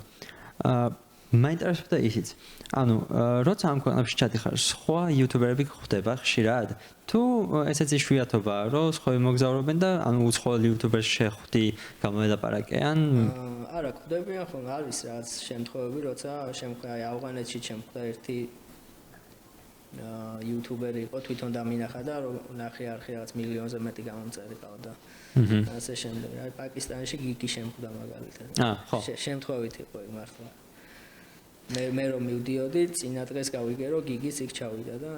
A: მაინტერესებდა ისიც. ანუ, როცა ამ ქვეყნებში ჩადიხარ, სხვა იუთუბერები ხდება ხშირად? თუ ესეც იშვიათობაა, რომ სხვა მოგზაურობენ და ანუ უცხოელ იუთუბერს შეხვდი, გამოელაპარაკიან?
B: არა, ხდებიან ხო, არის რაღაც შემთხვევები, როცა შემხვდა აი ავღანეთში შემხვდა ერთი იუთუბერი იყო, თვითონ დამინახა და რომ ნახე არხი რაღაც მილიონზე მეტი გამომწერი ყავდა. ასე შემდეგ. აი პაკისტანში გიგი შემხვდა მაგალითად.
A: ხო.
B: შემთხვევით იყო ეგ მართლა. მე რომ მივდიოდი, წინა დღეს გავიგე რომ გიგიც იქ ჩავიდა და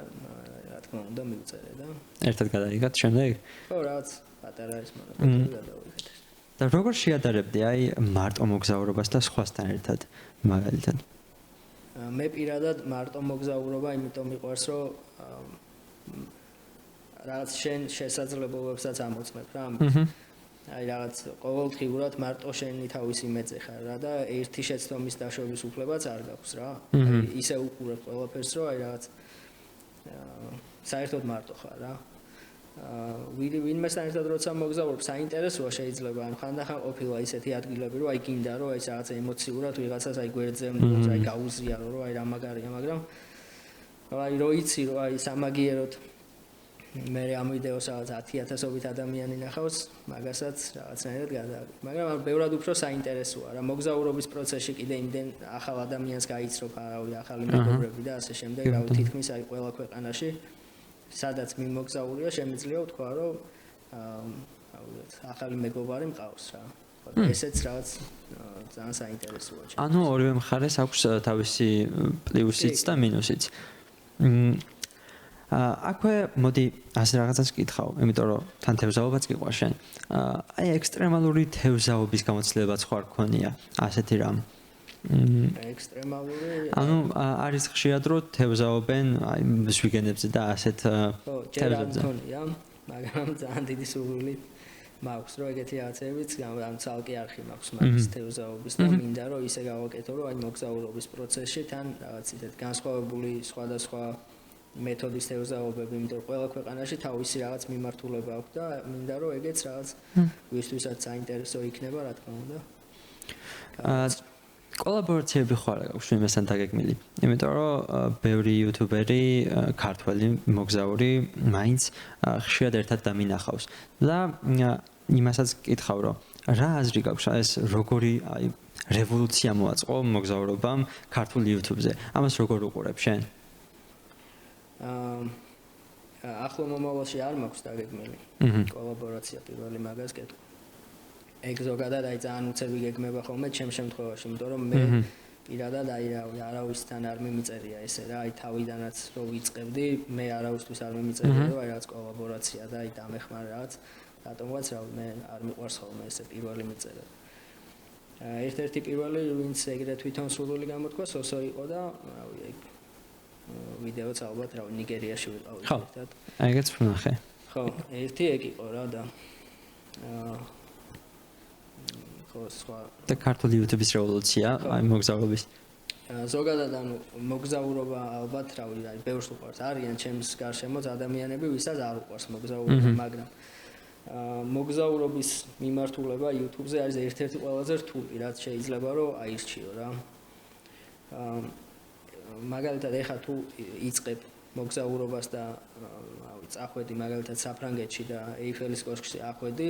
B: რა თქმა უნდა მივწერე და
A: ერთად გადაიგათ შემდეგ?
B: ხო, რაღაც პატარა ის მაგრამ გადავიღეთ.
A: და როგორ შეადარებდი აი მარტო მოგზაურობას და სხვასთან ერთად მაგალითად?
B: მე პირადად მარტო მოგზაურობა იმიტომ მიყვარს, რომ რაღაც შენ შესაძლებლობებსაც ამოწმებ რა. აი რაღაც ყოველდღიურად მარტო შენი თავისი მეძე ხარ რა და ერთი შეცდომის დაშვების უფლებაც არ გაქვს რა. ისე უყურებ ყველაფერს, რომ აი რაღაც საერთოდ მარტო ხარ რა. ვინმესთან ერთად როცა მოგზაურობ, საინტერესოა შეიძლება, ან ხანდახან ყოფილა ისეთი ადგილები, რომ აი გინდა რომ აი რაღაც ემოციურად ვიღაცას აი გვერდზე მოს აი გაუზიარო, რომ აი რა მაგარია, მაგრამ აი რო იცი რომ აი სამაგიეროდ მე ამ ვიდეოს რაღაც 10,000-ობით ადამიანი ნახავს, მაგასაც რაღაცნაირად გადააგებ. მაგრამ ბევრად უფრო საინტერესოა რა, მოგზაურობის პროცესში კიდე იმდენ ახალ ადამიანს გაიცნობ, არავი ახალი მეგობრები და ასე შემდეგ, რა თითქმის აი ყველა ქვეყანაში სადაც მიმოგზაურია, შემიძლია ვთქვა, რომ ახალი მეგობარი მყავს რა. ესეც რაღაც ძალიან საინტერესოა.
A: ანუ ორივე მხარეს აქვს თავისი პლუსიც და მინუსიც. აქვე მოდი ასე რაღაცას ვკითხავ, იმიტომ რომ თან თევზაობაც გიყვარს შენ. აი ექსტრემალური თევზაობის გამოცდილებაც ხო არ გქონია ასეთი რამ?
B: ექსტრემალური
A: ანუ არის ხშირად რომ თევზაობენ აი ზვიგენებზე და ასეთ
B: თევზებზე. მაგრამ ძალიან დიდი სურვილი მაქვს რომ ეგეთი რაღაცებიც ამ ცალკე არხი მაქვს მაგის თევზაობის და მინდა რომ ისე გავაკეთო რომ აი მოგზაურობის პროცესში თან რაღაც ისეთ განსხვავებული სხვადასხვა მეთოდის თევზაობები, იმიტომ რომ ყველა ქვეყანაში თავისი რაღაც მიმართულება აქვს და მინდა რომ ეგეც რაღაც ვისთვისაც საინტერესო იქნება, რა თქმა უნდა.
A: კოლაბორაციები ხო არა გაქვს ვინმესთან დაგეგმილი? იმიტომ რომ ბევრი იუთუბერი, ქართველი მოგზაური მაინც ხშირად ერთად დამინახავს და იმასაც გკითხავ რომ რა აზრი გაქვს ეს როგორი აი რევოლუცია მოაწყო მოგზაურობამ ქართულ იუთუბზე? ამას როგორ უყურებ შენ?
B: ახლო მომავალში არ მაქვს დაგეგმილი კოლაბორაცია პირველი მაგას კეთო. ეგ ზოგადად აი ძალიან უცები გეგმება ხოლმე ჩემ შემთხვევაში, იმიტომ რომ მე პირადად აი არავისთან არ მიმიწერია ესე რა, აი თავიდანაც რო ვიწყებდი, მე არავისთვის არ მიმიწერია რომ აი რაღაც კოლაბორაცია და აი დამეხმარე რაღაც, რატომღაც რა მე არ მიყვარს ხოლმე ესე პირველი მიწერა. ერთ-ერთი პირველი ვინც ეგრე თვითონ სურვილი გამოთქვა, სოსო იყო და რავი ეგ ვიდეოც ალბათ რა ნიგერიაში ვიყავით ერთად.
A: ხო, ეგეც ვნახე.
B: ხო, ერთი ეგ იყო რა და ხო სხვა
A: და ქართული იუთუბის რევოლუცია, აი მოგზაურობის.
B: ზოგადად ანუ მოგზაურობა ალბათ რავი, აი ბევრს უყვარს. არიან ჩემს გარშემოც ადამიანები, ვისაც არ უყვარს მოგზაურობა, მაგრამ მოგზაურობის მიმართულება YouTube-ზე არის ერთ-ერთი ყველაზე რთული, რაც შეიძლება რომ აირჩიო რა. მაგალითად ეხა თუ იწყებ მოგზაურობას და წახვედი მაგალითად საფრანგეთში და ეიფელის კოშკში ახვედი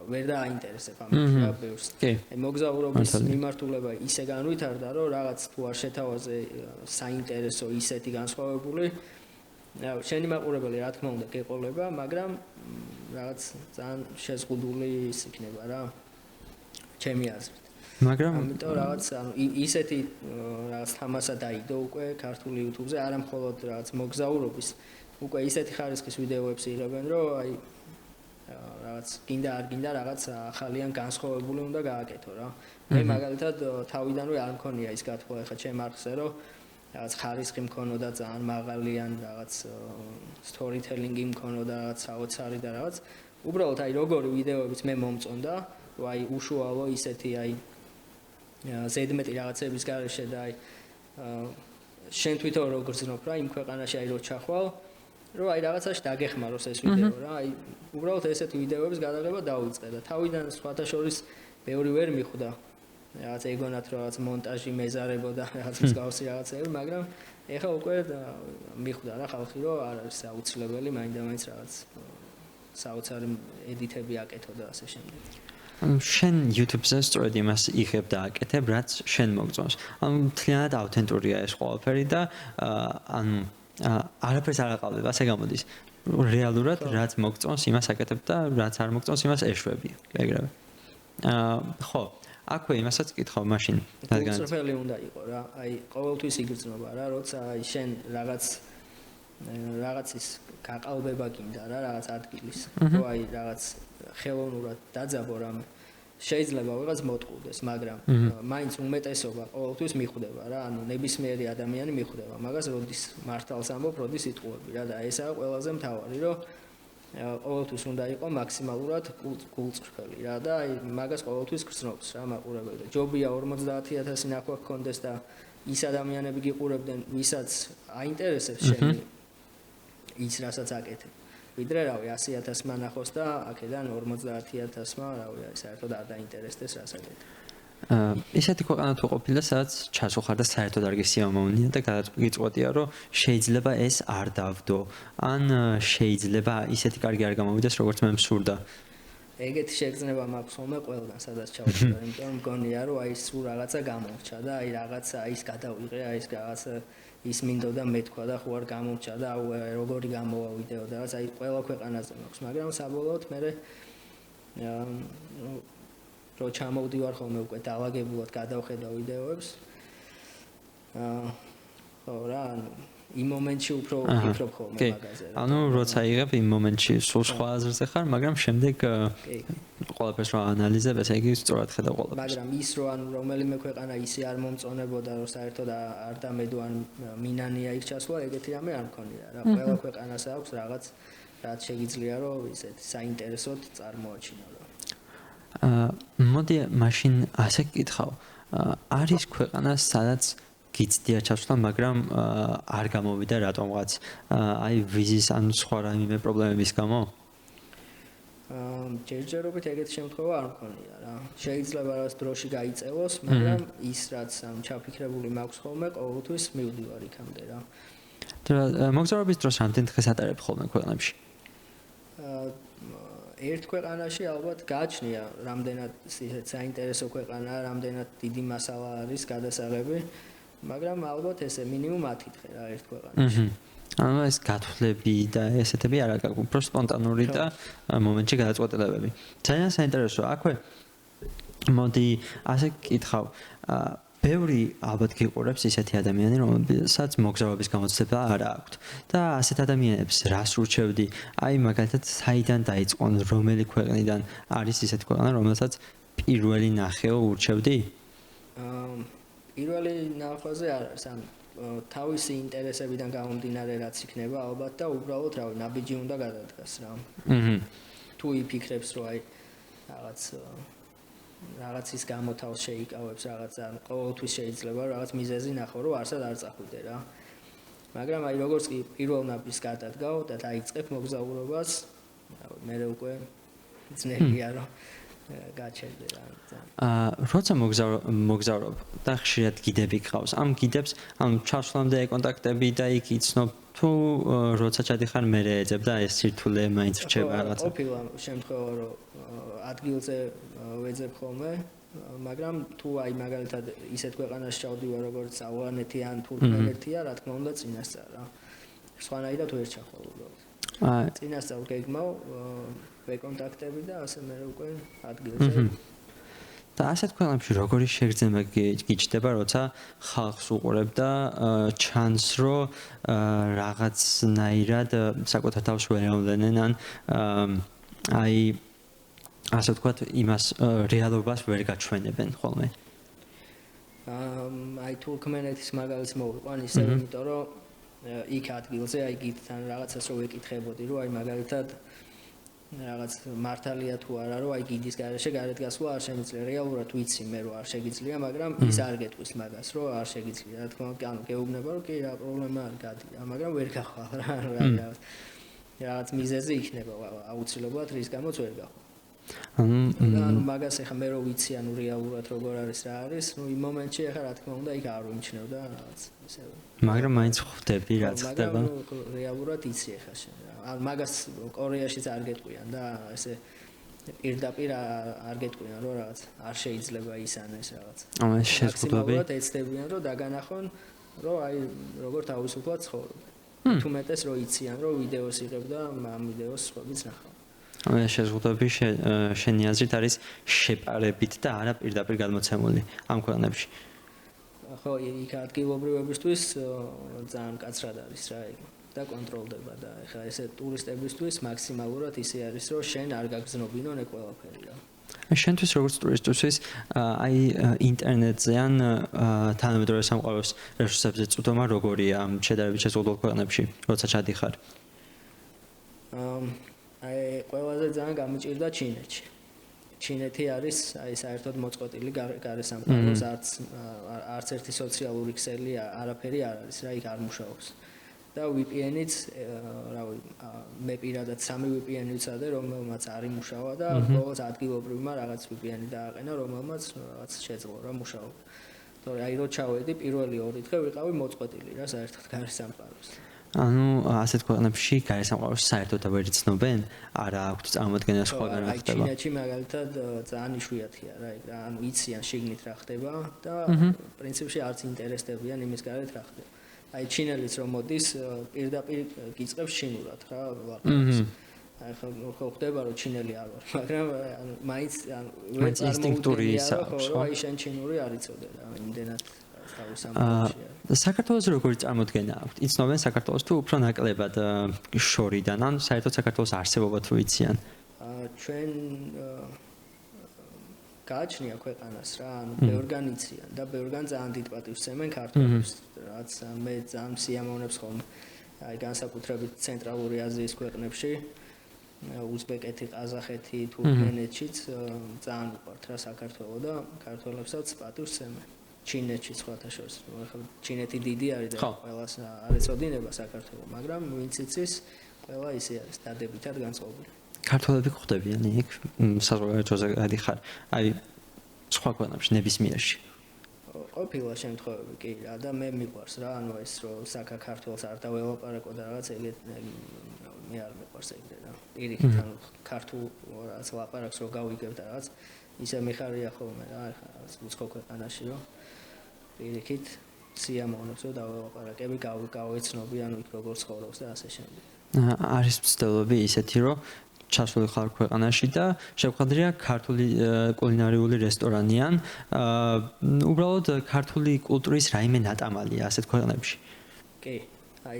B: ვერ დააინტერესებ ამით რა ბევრს. აი მოგზაურობის მიმართულება ისე განვითარდა, რომ რაღაც თუ არ შეთავაზე საინტერესო ისეთი განსხვავებული, შენი მაყურებელი რა თქმა უნდა გეყოლება, მაგრამ რაღაც ძალიან შეზღუდული ის იქნება რა. ჩემი აზრით.
A: მაგრამ
B: ამიტომ რაღაც ანუ ისეთი რაღაც თამასა დაიდო უკვე ქართული YouTube-ზე, არა მხოლოდ რაღაც მოგზაურობის, უკვე ისეთი ხარისხის ვიდეოებს იღებენ, რომ აი რაღაც კიდე არ გინდა რაღაც ახალიან განსხვავებული უნდა გააკეთო რა. მე მაგალითად თავიდანვე არ მქონია ის გათხოვა ხა ჩემ არხზე, რომ რაღაც ხარისხი მქონოდა ძალიან მაღალიან რაღაც storytelling-ი მქონოდა რაღაც საოცარი და რაღაც უბრალოდ აი როგორი ვიდეოებიც მე მომწონდა, რომ აი უშუალო ისეთი აი ზედმეტი რაღაცების გარეშე და აი შენ თვითონ როგორ ზნობ რა იმ ქვეყანაში აი რო ჩახვალ რომ აი რაღაცაში დაგეხმაროს ეს ვიდეო რა აი უბრალოდ ესეთი ვიდეოების გადაღება დავიწყე და თავიდან სხვათა შორის ბევრი ვერ მიხვდა რაღაც ეგონათ რომ რაღაც მონტაჟი მეზარებოდა რაღაც მსგავსი რაღაცები მაგრამ ეხლა უკვე მიხვდა რა ხალხი რომ არ არის აუცილებელი მაინდა-მაინც რაღაც საოცარი ედიტები აკეთო და ასე შემდეგ
A: შენ YouTube-ზე სწორედ იმას იღებ და აკეთებ, რაც შენ მოგწონს. ანუ მთლიანად ავთენტურია ეს ყველაფერი და ანუ არაფერს არ აყალბებ, ასე გამოდის. რეალურად რაც მოგწონს, იმას აკეთებ და რაც არ მოგწონს, იმას ეშვები. ეგრევე. ხო, აქვე იმასაც კითხავ მაშინ, რადგან
B: უცრფელი უნდა იყო რა. აი, ყოველთვის იგრძნობა რა, როცა აი შენ რაღაცის გაყალბება გინდა რა, რაღაც ადგილის. რო აი რაღაც ხელოვნურად დაძაბო რამე შეიძლება ვიღაც მოტყუდეს, მაგრამ მაინც უმეტესობა ყოველთვის მიხვდება რა, ანუ ნებისმიერი ადამიანი მიხვდება მაგას, როდის მართალს ამბობ, როდის იტყუები რა და ესაა ყველაზე მთავარი, რომ ყოველთვის უნდა იყო მაქსიმალურად გულწრფელი რა და აი მაგას ყოველთვის გრძნობს რა მაყურებელი. ჯობია 50000 ნახვა გქონდეს და ის ადამიანები გიყურებდნენ, ვისაც აინტერესებს შენი ის რასაც აკეთებ. ვიდრე რავი 100000 მანახოს და აქედან 50000-მა რავი საერთოდ არ დაინტერესდეს რას აკეთებ.
A: ესეთი ქვეყანა თუ ყოფილა, სადაც ჩასუხარ და საერთოდ არ გესიამოვნია და გიწყვეტია, რომ შეიძლება ეს არ დავდო. ან შეიძლება ისეთი კარგი არ გამოვიდეს, როგორც მე მსურდა.
B: ეგეთი შეგრძნება მაქვს ხოლმე ყველგან, სადაც ჩავშორე, იმიტომ რომ მგონია, რომ აი სულ რაღაცა გამორჩა და აი რაღაცა ის გადავიღე, აი ეს რაღაცა ის მინდოდა მეთქვა და ხო არ გამორჩა და როგორი გამოვა ვიდეო და რაღაც აი ყველა ქვეყანაზე მაქვს, მაგრამ საბოლოოდ მე რო ჩამოვდივარ ხოლმე უკვე დაალაგებულად გადავხედა ვიდეოებს. ხო რა, იმ მომენტში უფრო ვფიქრობ ხოლმე მაგაზე.
A: ანუ როცა იღებ იმ მომენტში სულ სხვა აზრზე ხარ, მაგრამ შემდეგ ყველაფერს რო ანალიზებ, ესე იგი სწორად ხედავ ყველაფერს.
B: მაგრამ ის რო ანუ რომელიმე ქვეყანა ისე არ მომწონებოდა, რომ საერთოდ არ დამედო ან მინანია იქ ჩასვლა, ეგეთი რამე არ მქონია რა. ყველა ქვეყანას აქვს რაღაც რაც შეიძლება რომ ისეთი საინტერესოდ წარმოაჩინო რა.
A: მოდი მაშინ ასე გკითხავ. არის ქვეყანა, სადაც გიცდია ჩასვლა, მაგრამ არ გამოვიდა რატომღაც. აი ვიზის ან სხვა რაიმე პრობლემების გამო?
B: ჯერჯერობით ეგეთი შემთხვევა არ მქონია რა. შეიძლება რაღაც დროში გაიწევოს, მაგრამ ის რაც ჩაფიქრებული მაქვს ხოლმე, ყოველთვის მივდივარ იქამდე რა.
A: მოგზაურობის დროს რამდენ დღეს ატარებ ხოლმე ქვეყნებში?
B: ერთ ქვეყანაში ალბათ გააჩნია რამდენად საინტერესო ქვეყანაა, რამდენად დიდი მასალა არის გადასაღები, მაგრამ ალბათ ესე მინიმუმ 10 დღე რა ერთ ქვეყანაში.
A: ანუ ეს გათვლები და ესეთები არ აქვს, უფრო სპონტანური და მომენტში გადაწყვეტილებები. ძალიან საინტერესოა. აქვე მოდი ასე გკითხავ. ბევრი ალბათ გიყურებს ისეთი ადამიანი, რომელსაც მოგზაურობის გამოცდილება არ აქვს. და ასეთ ადამიანებს რას ურჩევდი? აი მაგალითად, საიდან დაიწყონ, რომელი ქვეყნიდან არის ისეთი ქვეყანა, რომელსაც პირველი ნახეო ურჩევდი?
B: პირველი ნახვაზე არ არის, ან თავისი ინტერესებიდან გამომდინარე რაც იქნება ალბათ და უბრალოდ რავი, ნაბიჯი უნდა გადადგას რა. თუ იფიქრებს, რომ აი რაღაცის გამო თავს შეიკავებს რაღაც ან ყოველთვის შეიძლება რაღაც მიზეზი ნახო რომ არსად არ წახვიდე რა. მაგრამ აი როგორც კი პირველ ნაბიჯს გადადგავ და დაიწყებ მოგზაურობას, მე უკვე ძნელია რომ გაჩერდე რა.
A: როცა მოგზაურობ და ხშირად გიდები გყავს, ამ გიდებს ამ ჩასვლამდე კონტაქტები და იქ იცნობ თუ როცა ჩადიხარ მე ეძებ და ეს სირთულე მაინც რჩება რაღაცა.
B: ყოფილა შემთხვევა რომ ადგილზე ვეძებ ხოლმე, მაგრამ თუ აი მაგალითად ისეთ ქვეყანაში ჩავდივარ როგორც ავღანეთი ან თურქმენეთია, რა თქმა უნდა წინასწარ რა. სხვანაირად ვერ ჩახვალ უბრალოდ. წინასწარ გეგმავ ვეკონტაქტები და ასე მე უკვე ადგილზე.
A: და ასეთ ქვეყნებში როგორი შეგრძნება გიჩნდება, როცა ხალხს უყურებ და ჩანს რომ რაღაცნაირად საკუთარ თავს ვერ ელოდნენ ან აი ასე ვთქვათ იმას რეალობას ვერ გაჩვენებენ ხოლმე.
B: აი თურქმენეთის მაგალითს მოვიყვან ისე, იმიტომ რომ იქ ადგილზე აი გითთან რაღაცას რო ვეკითხებოდი, რომ აი მაგალითად რაღაც მართალია თუ არა, რომ აი გიდის garaშე გარეთ გასვლა არ შემიძლია. რეალურად ვიცი მე რომ არ შეგიძლია, მაგრამ ის არ გეტყვის მაგას, რომ არ შეგიძლია. რა თქმა უნდა, ანუ გეუბნება რომ კი რა პრობლემა არ გადია, მაგრამ ვერ გახვალ რა რაღაც მიზეზი იქნება აუცილებლად, რის გამოც ვერ გახვალ. ანუ მაგას ახლა მე რო ვიცი, ანუ რეალურად როგორ არის რა არის, ну იმ მომენტში ახლა რა თქმა უნდა იქ არ ვიმჩნევ და რაღაც ისე.
A: მაგრამ მაინც ხვდები რაც ხდება.
B: მაგრამ რეალურად იცი ახლა შენ. ანუ მაგას კორეაშიც არ გეტყვიან და ესე პირდაპირ არ გეტყვიან რომ რაღაც არ შეიძლება ისანეს რაღაც.
A: ეს შეზღუდვები.
B: მაქსიმალურად ეცდებიან რომ დაგანახონ რომ აი როგორ თავისუფლად ცხოვრობენ. თუ მეტეს რომ იციან რომ ვიდეოს იღებ და ამ ვიდეოს სხვაებიც ნახავ.
A: ეს შეზღუდვები შენი აზრით არის შეპარებით და არა პირდაპირ გადმოცემული ამ ქვეყნებში.
B: ხო, იქ ადგილობრივებისთვის ძალიან კაცრად არის რა ეგ და კონტროლდება და ეხლა ესე ტურისტებისთვის მაქსიმალურად ისე არის რომ შენ არ გაგზნობინონ ეგ ყველაფერი რა.
A: შენთვის როგორც ტურისტისთვის აი ინტერნეტზე ან თანამედროვე სამყაროს რესურსებზე წვდომა როგორია ამ შედარებით შეზღუდულ ქვეყნებში, როცა ჩადიხარ?
B: აი ყველაზე ძალიან გამიჭირდა ჩინეთში. ჩინეთი არის აი საერთოდ მოწყոտილი გარესამყაროს არც ერთი სოციალური ქსელი არაფერი არ არის რა იქ არ მუშაობს. და VPN-იც რავი მე პირადად 3 VPN-ი ვცადე რომელმაც არ იმუშავა და ბოლოს ადგილობრივმა რაღაც VPN-ი დააყენა რომელმაც რაღაც შეძლო რა მუშაობა. თორე აი რო ჩავედი პირველი 2 დღე ვიყავი მოწყոտილი რა საერთოდ გარესამყაროს.
A: ანუ ასეთ ქვეყნებში გარესამყაროს საერთოდ ვერ იცნობენ? არა აქვთ წარმოადგენა სხვაგან რა ხდება?
B: ჩინეთში მაგალითად ძალიან იშვიათია რა ეგ ანუ იციან შიგნით რა ხდება და პრინციპში არც ინტერესდებიან იმის გარეთ რა ხდება. აი ჩინელიც რომ მოდის პირდაპირ გიწყებს ჩინურად რა ვარქავს. აი ხო ხდება რომ ჩინელი არ ვარ, მაგრამ ანუ მაინც ვერ
A: ინსტინქტური ისაქვს
B: ხო? აი შენ ჩინური არ იცოდე რა იმდენად თავის ამბავშია.
A: საქართველოს როგორი წარმოდგენა აქვთ? იცნობენ საქართველოს თუ უფრო ნაკლებად შორიდან ან საერთოდ საქართველოს არსებობა თუ იციან?
B: ჩვენ გააჩნია ქვეყანას რა, ანუ ბევრგან იციან და ბევრგან ძალიან დიდ პატივს სცემენ ქართველებს, რაც მე ძალიან სიამოვნებს ხოლმე. აი განსაკუთრებით ცენტრალური აზიის ქვეყნებში, უზბეკეთი, ყაზახეთი, თურქმენეთშიც ძალიან უყვართ რა საქართველო და ქართველებსაც პატივს სცემენ. ჩინეთში სხვათა შორის. ახლა ჩინეთი დიდი არის და ყველას არ ეწოდინება საქართველო, მაგრამ ვინც იცის, ყველა ისე არის დადებითად განწყობილი.
A: ქართველები ხვდებიან იქ საზღვარგარეთზე გადიხარ. აი სხვა ქვეყნებში ნებისმიერში.
B: ყოფილა შემთხვევები კი რა და მე მიყვარს რა, ანუ ეს რომ საქართველოს არ დაველაპარაკო და რაღაც ეგეთ მე არ მიყვარს ეგრე რა. პირიქით ანუ ქართულ რაღაც ლაპარაკს რო გავიგებ და რაღაც ისე მიხარია ხოლმე რა, რაღაც უცხო ქვეყანაში რომ პირიქით სიამოვნებს რომ დაველაპარაკები გავეცნობი ანუ იქ როგორ ცხოვრობს და ასე შემდეგ.
A: არის მცდელობები ისეთი რომ ჩასული ხარ ქვეყანაში და შევხვდრია ქართული კულინარიული რესტორანი ან უბრალოდ ქართული კულტურის რაიმე ნატამალია ასეთ ქვეყნებში.
B: კი, აი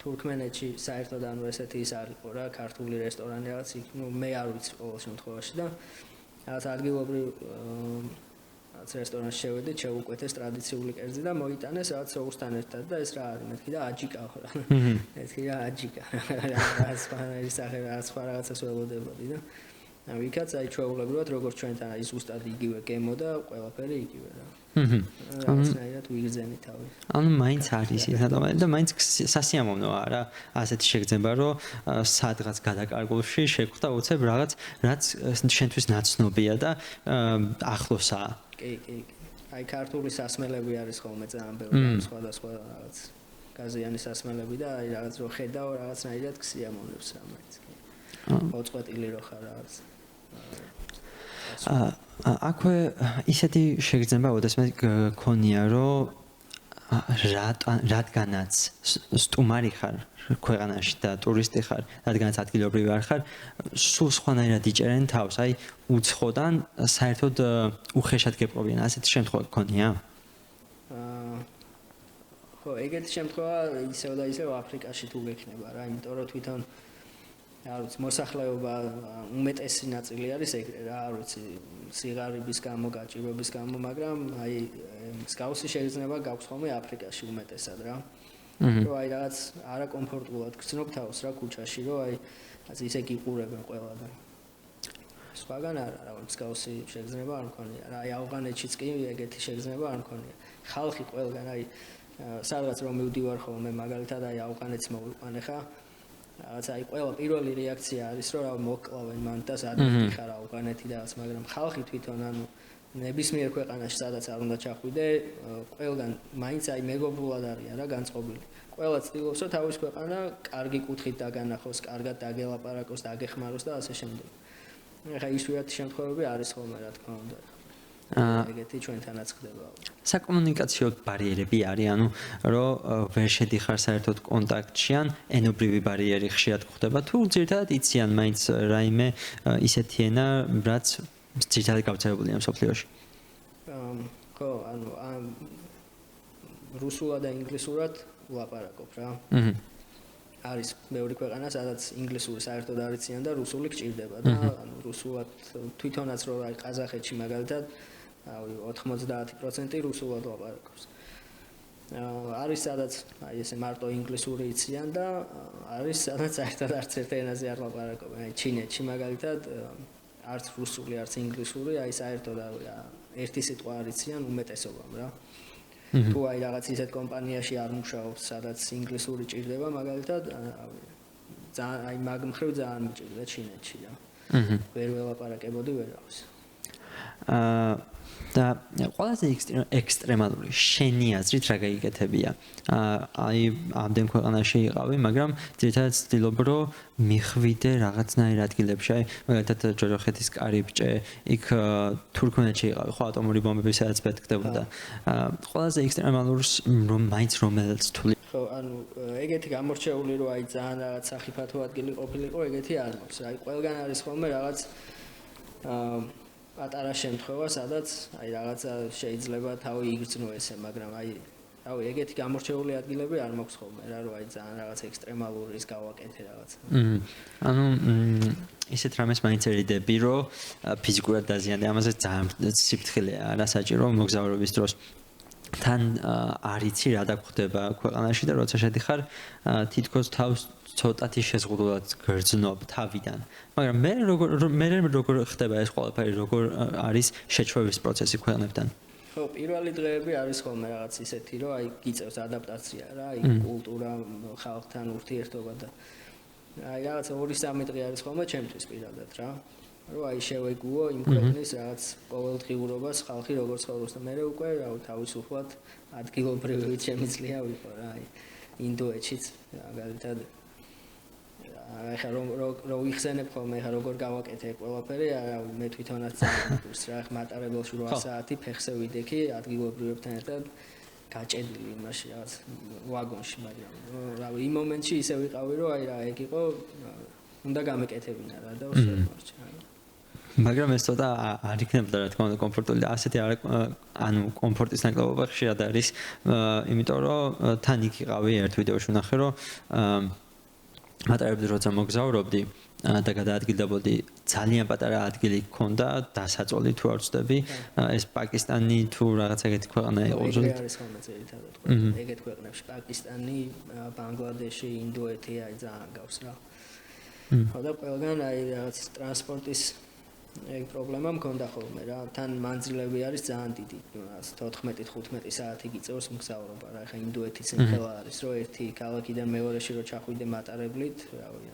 B: თურქმენეთში საერთოდ ანუ ესეთი ის არისო რა ქართული რესტორანი რაღაც იქ ნუ მე არ ვიცი ყოველ შემთხვევაში და რაღაც ადგილობრივ რაც რესტორანში შევედი, შევუკვეთეს ტრადიციული კერძი და მოიტანეს რაღაც სოუსთან ერთად და ეს რა არის? მეთქი და აჯიკა ხო რა. მეთქი რა აჯიკა. რა სხვა რაღაცას ველოდებოდი და ვიქაც აი ჩვეულებრივად როგორც ჩვენთან არის ზუსტად იგივე გემო და ყველაფერი იგივე რა. რაღაცნაირად ვიგრძენი თავი.
A: ანუ მაინც არის ის და მაინც სასიამოვნოა რა ასეთი შეგრძნება რომ სადღაც გადაკარგულში შეხვდა უცებ რაღაც რაც შენთვის ნაცნობია და ახლოსაა.
B: კი. აი ქართული სასმელები არის ხოლმე ძალიან ბევრი სხვადასხვა რაღაც გაზიანი სასმელები და აი რაღაც რო ხედავ რაღაცნაირად გსიამოვნებს რა მაინც. ოწყვეტილი რო ხარ რაღაც.
A: აქვე ისეთი შეგრძნება ოდესმე გქონია რომ რადგანაც სტუმარი ხარ ქვეყანაში და ტურისტი ხარ, რადგანაც ადგილობრივი არ ხარ, სულ სხვანაირად იჭერენ თავს, აი უცხოდან საერთოდ უხეშად გეპყრობიან, ასეთი შემთხვევა გქონია?
B: ხო, ეგეთი შემთხვევა ისევ და ისევ აფრიკაში თუ გექნება რა, იმიტომ რომ თვითონ არ ვიცი, მოსახლეობა უმეტესი ნაწილი არის ეგრე რა, არ ვიცი, სიღარიბის გამო, გაჭირვების გამო, მაგრამ აი მსგავსი შეგრძნება გაქვს ხოლმე აფრიკაში უმეტესად რა. რომ აი რაღაც არაკომფორტულად გრძნობ თავს რა ქუჩაში, რომ აი ისე გიყურებენ ყველა და სხვაგან არა, მსგავსი შეგრძნება არ მქონია. რა აი ავღანეთშიც კი ეგეთი შეგრძნება არ მქონია. ხალხი ყველგან აი სადღაც რომ მივდივარ ხოლმე მაგალითად აი ავღანეთს მოვიყვანე ხა რაღაც აი ყველა პირველი რეაქცია არის რომ რა მოკლავენ მან და სადმე ხარ ავღანეთი და რაღაც მაგრამ ხალხი თვითონ ანუ ნებისმიერ ქვეყანაში სადაც არ უნდა ჩახვიდე ყველგან მაინც აი მეგობრულად არიან რა განწყობილი ყველა ცდილობს რომ თავის ქვეყანა კარგი კუთხით დაგანახოს კარგად დაგელაპარაკოს დაგეხმაროს და ასე შემდეგ ეხა ისუათი შემთხვევები არის ხოლმე რა თქმა უნდა ეგეთი ჩვენთანაც ხდება.
A: საკომუნიკაციო ბარიერები არის, ანუ რომ ვერ შედიხარ საერთოდ კონტაქტში ან ენობრივი ბარიერი ხშირად გვხდება თუ ძირითადად იციან მაინც რაიმე ისეთი ენა, რაც ძირითადად გავრცელებულია მსოფლიოში.
B: ხო, ანუ რუსულად და ინგლისურად ვლაპარაკობ რა. არის მეორე ქვეყანა, სადაც ინგლისური საერთოდ არ იციან და რუსული გჭირდება და ანუ რუსულად თვითონაც რომ აი ყაზახეთში მაგალითად 90% რუსულად ლაპარაკობს. არის სადაც აი ესე მარტო ინგლისური იციან და არის სადაც საერთოდ არც ერთ ენაზე არ ლაპარაკობენ. აი ჩინეთში მაგალითად არც რუსული, არც ინგლისური, აი საერთოდ ერთი სიტყვა არ იციან უმეტესობამ რა. თუ აი რაღაც ისეთ კომპანიაში არ მუშაობს, სადაც ინგლისური ჭირდება მაგალითად, ძალიან აი მაგ მხრივ ძალიან მიჭირდა ჩინეთში რა. ვერ ველაპარაკებოდი ვერავის.
A: და ყველაზე ექსტრემალური შენი აზრით რა გაიგეთებია? აი ამდენ ქვეყანაში იყავი, მაგრამ ძირითადად ვცდილობ რომ მიხვიდე რაღაცნაირ ადგილებში, აი მაგალითად ჯოჯოხეთის კარიბჭე, იქ თურქმენეთში იყავი, ხო ატომური ბომბები სადაც ბეთქდებოდა. ყველაზე ექსტრემალურს რომ მაინც რომელიც თვლი
B: ხო, ანუ ეგეთი გამორჩეული რომ აი ძალიან რაღაც სახიფათო ადგილი ყოფილიყო, ეგეთი არ მაქვს. აი ყველგან არის ხოლმე რაღაც პატარა შემთხვევა, სადაც აი რაღაცა შეიძლება თავი იგრძნო ესე, მაგრამ აი რავი, ეგეთი გამორჩეული ადგილები არ მაქვს ხოლმე რა, რომ აი ძალიან რაღაც ექსტრემალური ის გავაკეთე რაღაცა.
A: ანუ ისეთ რამეს მაინც ერიდები, რომ ფიზიკურად დაზიანდა, ამაზე ძალიან სიფრთხილეა რა საჭირო მოგზაურობის დროს. თან არიცი რა დაგხვდება ქვეყანაში და როცა შედიხარ თითქოს თავს ცოტათი შეზღუდულად გრძნობ თავიდან. მაგრამ მე როგორ ხდება ეს ყველაფერი, როგორ არის შეჩვევის პროცესი ქვეყნებთან?
B: ხო, პირველი დღეები არის ხოლმე რაღაც ისეთი, რომ აი გიწევს ადაპტაცია რა, აი კულტურა, ხალხთან ურთიერთობა და აი რაღაც 2-3 დღე არის ხოლმე ჩემთვის პირადად რა. რომ აი შევეგუო იმ ქვეყნის რაღაც ყოველდღიურობას ხალხი როგორ ცხოვრობს და მე უკვე რა თავისუფლად ადგილობრივი შემიძლია ვიყო რა აი ინდოეთშიც მაგალითად ახლა რომ იხსენებ ხოლმე ახლა როგორ გავაკეთე ყველაფერი მე თვითონაც წავიდე რა მატარებელში 8 საათი ფეხზე ვიდექი ადგილობრივებთან ერთად გაჭედილი იმაში რაღაც ვაგონში მაგრამ რა იმ მომენტში ისე ვიყავი რომ აი რა ეგ იყო უნდა გამეკეთებინა რა და ვშევარჩა
A: მაგრამ ეს ცოტა არ იქნებოდა რა თქმა უნდა კომფორტული და ასეთი ანუ კომფორტის ნაკლებობა ხშირად არის იმიტომ რომ თან იქ იყავი ერთ ვიდეოში ვნახე რომ მატარებლით როცა მოგზაურობდი და გადაადგილდებოდი ძალიან პატარა ადგილი გქონდა დასაწოლი თუ არ ვწდები ეს პაკისტანი თუ რაღაც ეგეთი ქვეყანა იყო
B: ზუსტად არის ხოლმე ძირითადად ეგეთ ქვეყნებში პაკისტანი ბანგლადეში ინდოეთი აი ძალიან გავს რა ხო და ყველგან აი რაღაც ტრანსპორტის ეგ პრობლემა მქონდა ხოლმე რა. თან მანძილები არის ძალიან დიდი. 14-15 საათი გიწევს მგზავრობა რა. ეხა ინდუეთის სიმხელა არის, რომ ერთი ქალაქიდან მეორეში რო ჩახვიდე მატარებლით, რავი,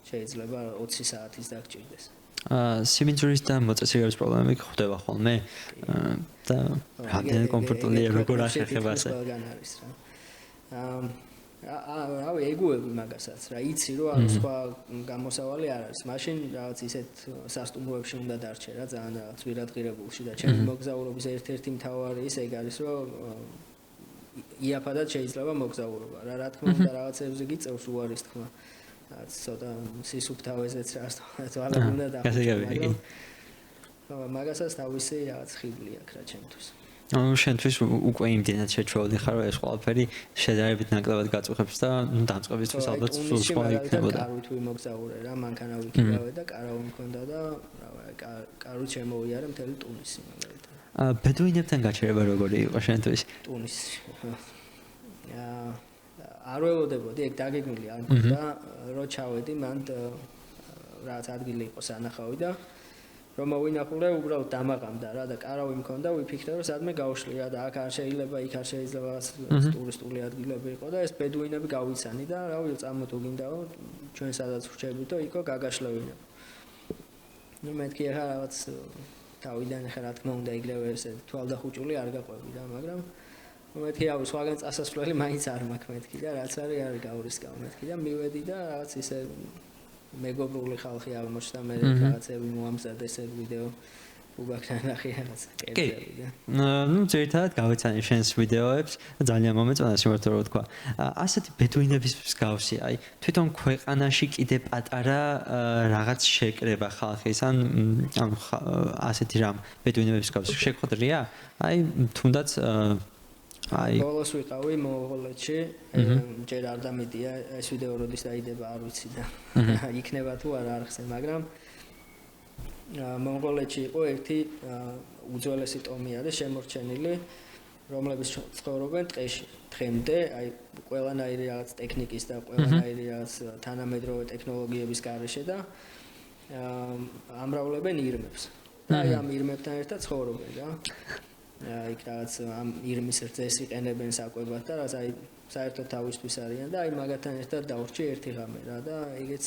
B: შეიძლება 20 საათის დაგჭირდეს.
A: სიმინძურის და მოწესრიგების პრობლემები ხდება ხოლმე და რამდენი კომფორტულია როგორ ახერხება ასე.
B: რავი, ეგუები მაგასაც რა, იცი რომ არის სხვა გამოსავალი არ არის. მაშინ რაღაც ისეთ სასტუმროებში უნდა დარჩე რა, ძალიან რაღაც ვირადღირებულში და ჩემი მოგზაურობის ერთ-ერთი მთავარი ის ეგ არის რომ იაფადად შეიძლება მოგზაურობა რა. რა თქმა უნდა რაღაცებზე გიწევს უარის თქმა. რაც ცოტა სისუფთავეზეც რა უნდა დაახერხო. მაგასაც თავისი რაღაც ხიბლი აქვს რა ჩემთვის.
A: შენთვის უკვე იმდენად შეჩვეოდი ხარ რომ ეს ყველაფერი შედარებით ნაკლებად გაწუხებს და დამწყებისთვის ალბათ სულ სხვა იქნებოდა.
B: კარვით ვიმოგზაურე რა, მანქანა ვიქირავე და კარავი მქონდა და კარვით შემოვიარე მთელი ტუნისი მაგალითად.
A: ბედუინებთან გაჩერება როგორი იყო შენთვის?
B: ტუნისში. არ ველოდებოდი, ეგ დაგეგმილი არ მქონდა, რომ ჩავედი, მან რაღაც ადგილი იყო სანახავი და რომ მოვინახულე, უბრალოდ დამაყამდა რა და კარავი მქონდა, ვიფიქრე რომ სადმე გავშლი რა და აქ არ შეიძლება, იქ არ შეიძლება ტურისტული ადგილები იყო და ეს ბედუინები გავიცანი და რავი, წამოთუ გინდაო, ჩვენ სადაც ვრჩებითო, იქო გაგაშლევინებ. ნუ მეთქი ახლა რაღაც თავიდან ახლა რა თქმა უნდა იგივე ესე თვალდახუჭული არ გაყვები რა, მაგრამ მეთქი რავი, სხვაგან წასასვლელი მაინც არ მაქვს მეთქი და რაც არის არ გავრისკავ მეთქი და მივედი და რაღაც ისე მეგობრული ხალხი აღმოჩნდა მე რაღაცები მოამზადეს ეს ვიდეო უგაქრან ნახე რაღაც კერძები და
A: ნუ ზერთად გავეცანი შენს ვიდეოებს ძალიან მომეწონა სიმართლე რომ თქვა ასეთი ბედუინების მსგავსი აი თვითონ ქვეყანაში კიდე პატარა რაღაც შეკრება ხალხის ან ასეთი რამ ბედუინების მსგავსი შეგხვდრია აი თუნდაც აი
B: ბოლოს ვიყავი მონღოლეთში ჯერ არ დამედია ეს ვიდეო როდის დაიდება არ ვიცი და იქნება თუ არა არ ხსენ მაგრამ მონღოლეთში იყო ერთი უძველესი ტომი არის შემორჩენილი რომლებიც ცხოვრობენ ტყეში დღემდე აი ყველანაირი რაღაც ტექნიკის და ყველანაირი რაღაც თანამედროვე ტექნოლოგიების გარეშე და ამრავლებენ ირმებს და აი ამ ირმებთან ერთად ცხოვრობენ რა იქ რაღაც ამ ირმის რძეს იყენებენ საკვებად და რაც აი საერთოდ თავისთვის არიან და აი მაგათთან ერთად დავრჩი ერთი ღამე რა და ეგეც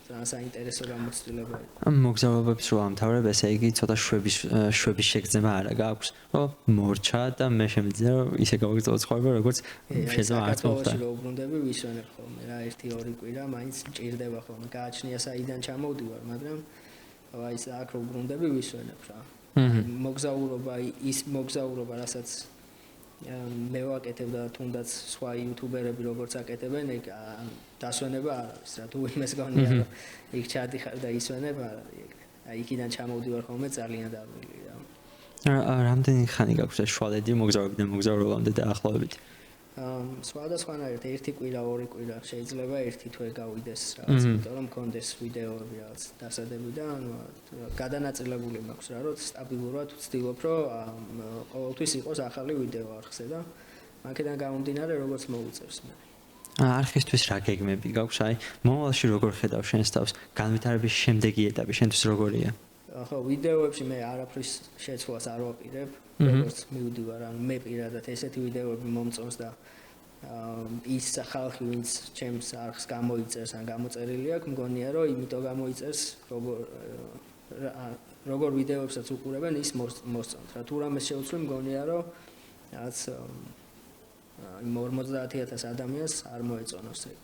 B: ძალიან საინტერესო გამოცდილება იყო.
A: მოგზაურობებს რო ამთავრებ, ესე იგი ცოტა შვების შეგრძნება არა გაქვს, რომ მორჩა და მე შემიძლია რომ ისე გავაგრძელო ცხოვრება, როგორც შეიძლება არც მოხდა.
B: რო უბრუნდები ვისვენებ ხოლმე რა 1-2 კვირა მაინც მჭირდება ხოლმე. გააჩნია საიდან ჩამოვდივარ, მაგრამ აი ეს აქ რო უბრუნდები ვისვენებ რა. მოგზაურობა ის მოგზაურობა რასაც მე ვაკეთებ და თუნდაც სხვა იუთუბერები როგორც აკეთებენ ეგ დასვენება არ არის რა თუ იმეს გონია რომ იქ ჩადიხარ და ისვენებ არ არის ეგ აი იქიდან ჩამოვდივარ ხოლმე ძალიან დაბილი რა
A: რამდენი ხანი გაქვს ეს შვალედი მოგზაურობიდან მოგზაურობამდე და ახლობებით
B: სხვადასხვანაირად ერთი კვირა ორი კვირა შეიძლება ერთი თვე გავიდეს რაღაც იმიტომ რომ მქონდეს ვიდეოები რაღაც დასადები და ანუ გადანაწილებული მაქვს რა რომ სტაბილურად ვცდილობ რომ ყოველთვის იყოს ახალი ვიდეო არხზე და მაქედან გამომდინარე როგორც მოვუწევს მე
A: არხისთვის რა გეგმები გაქვს აი მომავალში როგორ ხედავ შენს თავს განვითარების შემდეგი ეტაპი შენთვის როგორია
B: ხო ვიდეოებში მე არაფრის შეცვლას არ ვაპირებ როგორც მივდივარ ან მე პირადად ესეთი ვიდეოები მომწონს და ის ხალხი ვინც ჩემს არხს გამოიწერს ან გამოწერილი აქვს მგონია რომ იმიტომ გამოიწერს როგორ ვიდეოებსაც უყურებენ ის მოსწონთ რა თუ რამეს შეუცვლი მგონია რომ რაც 50,000 ადამიანს არ მოეწონოს ეგ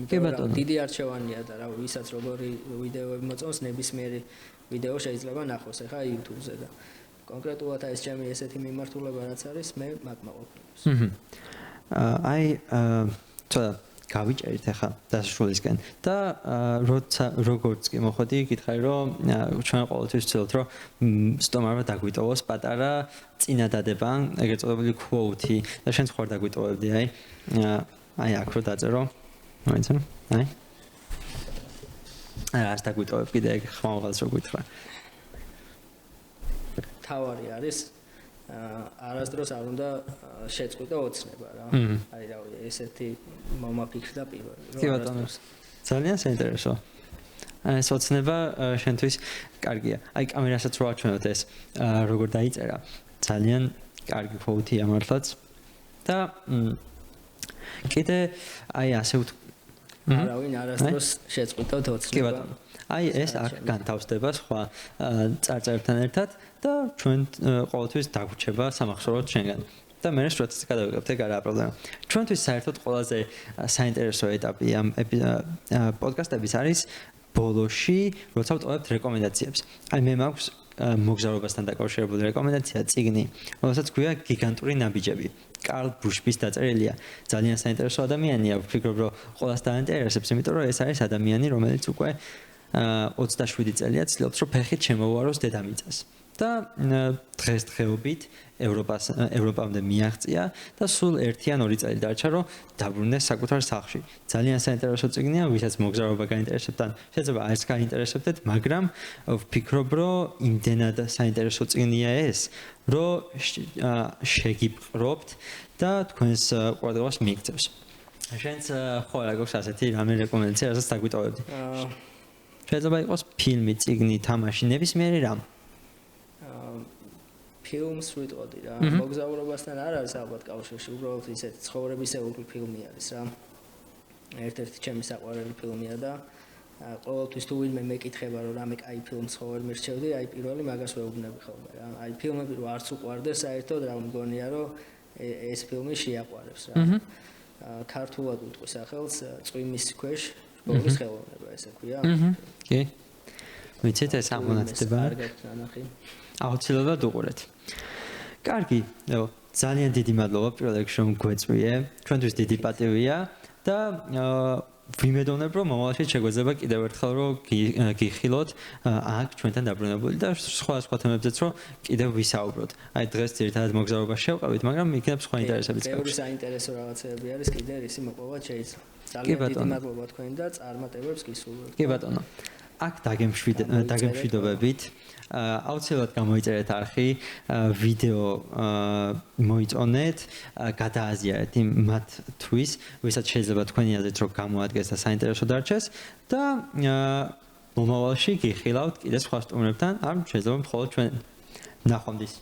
B: იმიტომ დიდი არჩევანია და რა ვისაც როგორი ვიდეოები მოწონს ნებისმიერი ვიდეო შეიძლება ნახოს ახლა YouTube-ზე და კონკრეტულად ეს ჩემი ესეთი მიმართულება რაც არის მე მაგ მაყოფილებს.
A: აი ცოტა გავიჭერით ახლა დასრულისკენ და როცა როგორც კი მოხდი გითხარი რომ ჩვენ ყოველთვის ვცდილობთ რომ სტომარმა დაგვიტოვოს პატარა წინადადება ეგრეთ წოდებული quote-ი და შენ ხარ დაგვიტოვებდი აი აქ რო დაწერო მოიცემ აი რას დაგვიტოვებ კიდე ეგ ხმაურს რო გითხრა
B: თავარი არის არასდროს არ უნდა შეწყვიტო ოცნება რა. აი რავი ესეთი მომაფიქრდა პირველი.
A: კი ბატონო. ძალიან საინტერესო. ეს ოცნება შენთვის კარგია. აი კამერასაც რო აჩვენოთ ეს როგორ დაიწერა. ძალიან კარგი quote-ია მართლაც. და კიდე აი ასე
B: არავინ არასდროს შეწყვიტოთ ოცნება.
A: კი ბატონო. აი ეს აქ განთავსდება სხვა წარწერებთან ერთად და ჩვენ ყოველთვის დაგვრჩება სამახსოვროდ შენგან. და მე როდესაც გადავიღებთ ეგ არა პრობლემა. ჩვენთვის საერთოდ ყველაზე საინტერესო ეტაპი ამ პოდკასტების არის ბოლოში, როცა ვტოვებთ რეკომენდაციებს. აი მე მაქვს მოგზაურობასთან დაკავშირებული რეკომენდაცია წიგნი, რომელსაც ქვია გიგანტური ნაბიჯები. კარლ ბუშბის დაწერილია. ძალიან საინტერესო ადამიანია, ვფიქრობ, რომ ყველას დაინტერესებს, იმიტომ რომ ეს არის ადამიანი, რომელიც უკვე 27 წელია ცდილობს, რომ ფეხით შემოუაროს დედამიწას. და დღესდღეობით ევროპამდე მიაღწია და სულ 1 ან 2 წელი დარჩა, რომ დაბრუნდეს საკუთარ სახლში. ძალიან საინტერესო წიგნია, ვისაც მოგზაურობა გაინტერესებთ, ან შეიძლება არც გაინტერესებდეთ, მაგრამ ვფიქრობ, რომ იმდენად საინტერესო წიგნია ეს, რომ შეგიპყრობთ და თქვენს ყურადღებას მიიქცევს. შენც ხო რა გვაქვს ასეთი რამე რეკომენდაცია, რასაც დაგვიტოვებდი? შეიძლება იყოს ფილმი, წიგნი, თამაში, ნებისმიერი რამ.
B: ფილმს ვიტყოდი რა. მოგზაურობასთან არ არის ალბათ კავშირში, უბრალოდ ისეთი ცხოვრებისეული ფილმი არის რა. ერთ-ერთი ჩემი საყვარელი ფილმია და ყოველთვის თუ ვინმე მეკითხება რომ რამე კაი ფილმს ხო ვერ მირჩევდი, აი პირველი მაგას ვეუბნები ხოლმე რა. აი ფილმები რო არც უყვარდეს, საერთოდ რა მგონია რომ ეს ფილმი შეაყვარებს რა. ქართულად უთქვი სახელს წვიმის ქვეშ რკოლის ხელოვნება ესე ქვია.
A: კი. ვიცით ეს ამონათდება? აუცილებლად უყურეთ. კარგი, ძალიან დიდი მადლობა პირველ რიგში რომ გვეწვიე. ჩვენთვის დიდი პატივია და ვიმედოვნებ რომ მომავალში შეგვეძლება კიდევ ერთხელ რომ გიხილოთ აქ ჩვენთან დაბრუნებული და სხვა თემებზეც რომ კიდევ ვისაუბროთ. აი დღეს ძირითადად მოგზაურობას შევყავით, მაგრამ იქნებ სხვა ინტერესებიც
B: გაქვს. ბევრი საინტერესო რაღაცები არის, კიდევ ისი მოყვა შეიძლება. ძალიან დიდი მადლობა თქვენ და წარმატებებს გისურვებთ.
A: კი ბატონო. აქ დაგემშვიდობებით. აუცილებლად გამოიწერეთ არხი, ვიდეო მოიწონეთ, გადააზიარეთ იმ მათთვის, ვისაც შეიძლება თქვენი აზრით რომ გამოადგეს და საინტერესო დარჩეს და მომავალში გიხილავთ კიდე სხვა სტუმრებთან, ან შეიძლება მხოლოდ ჩვენ ნახვამდის.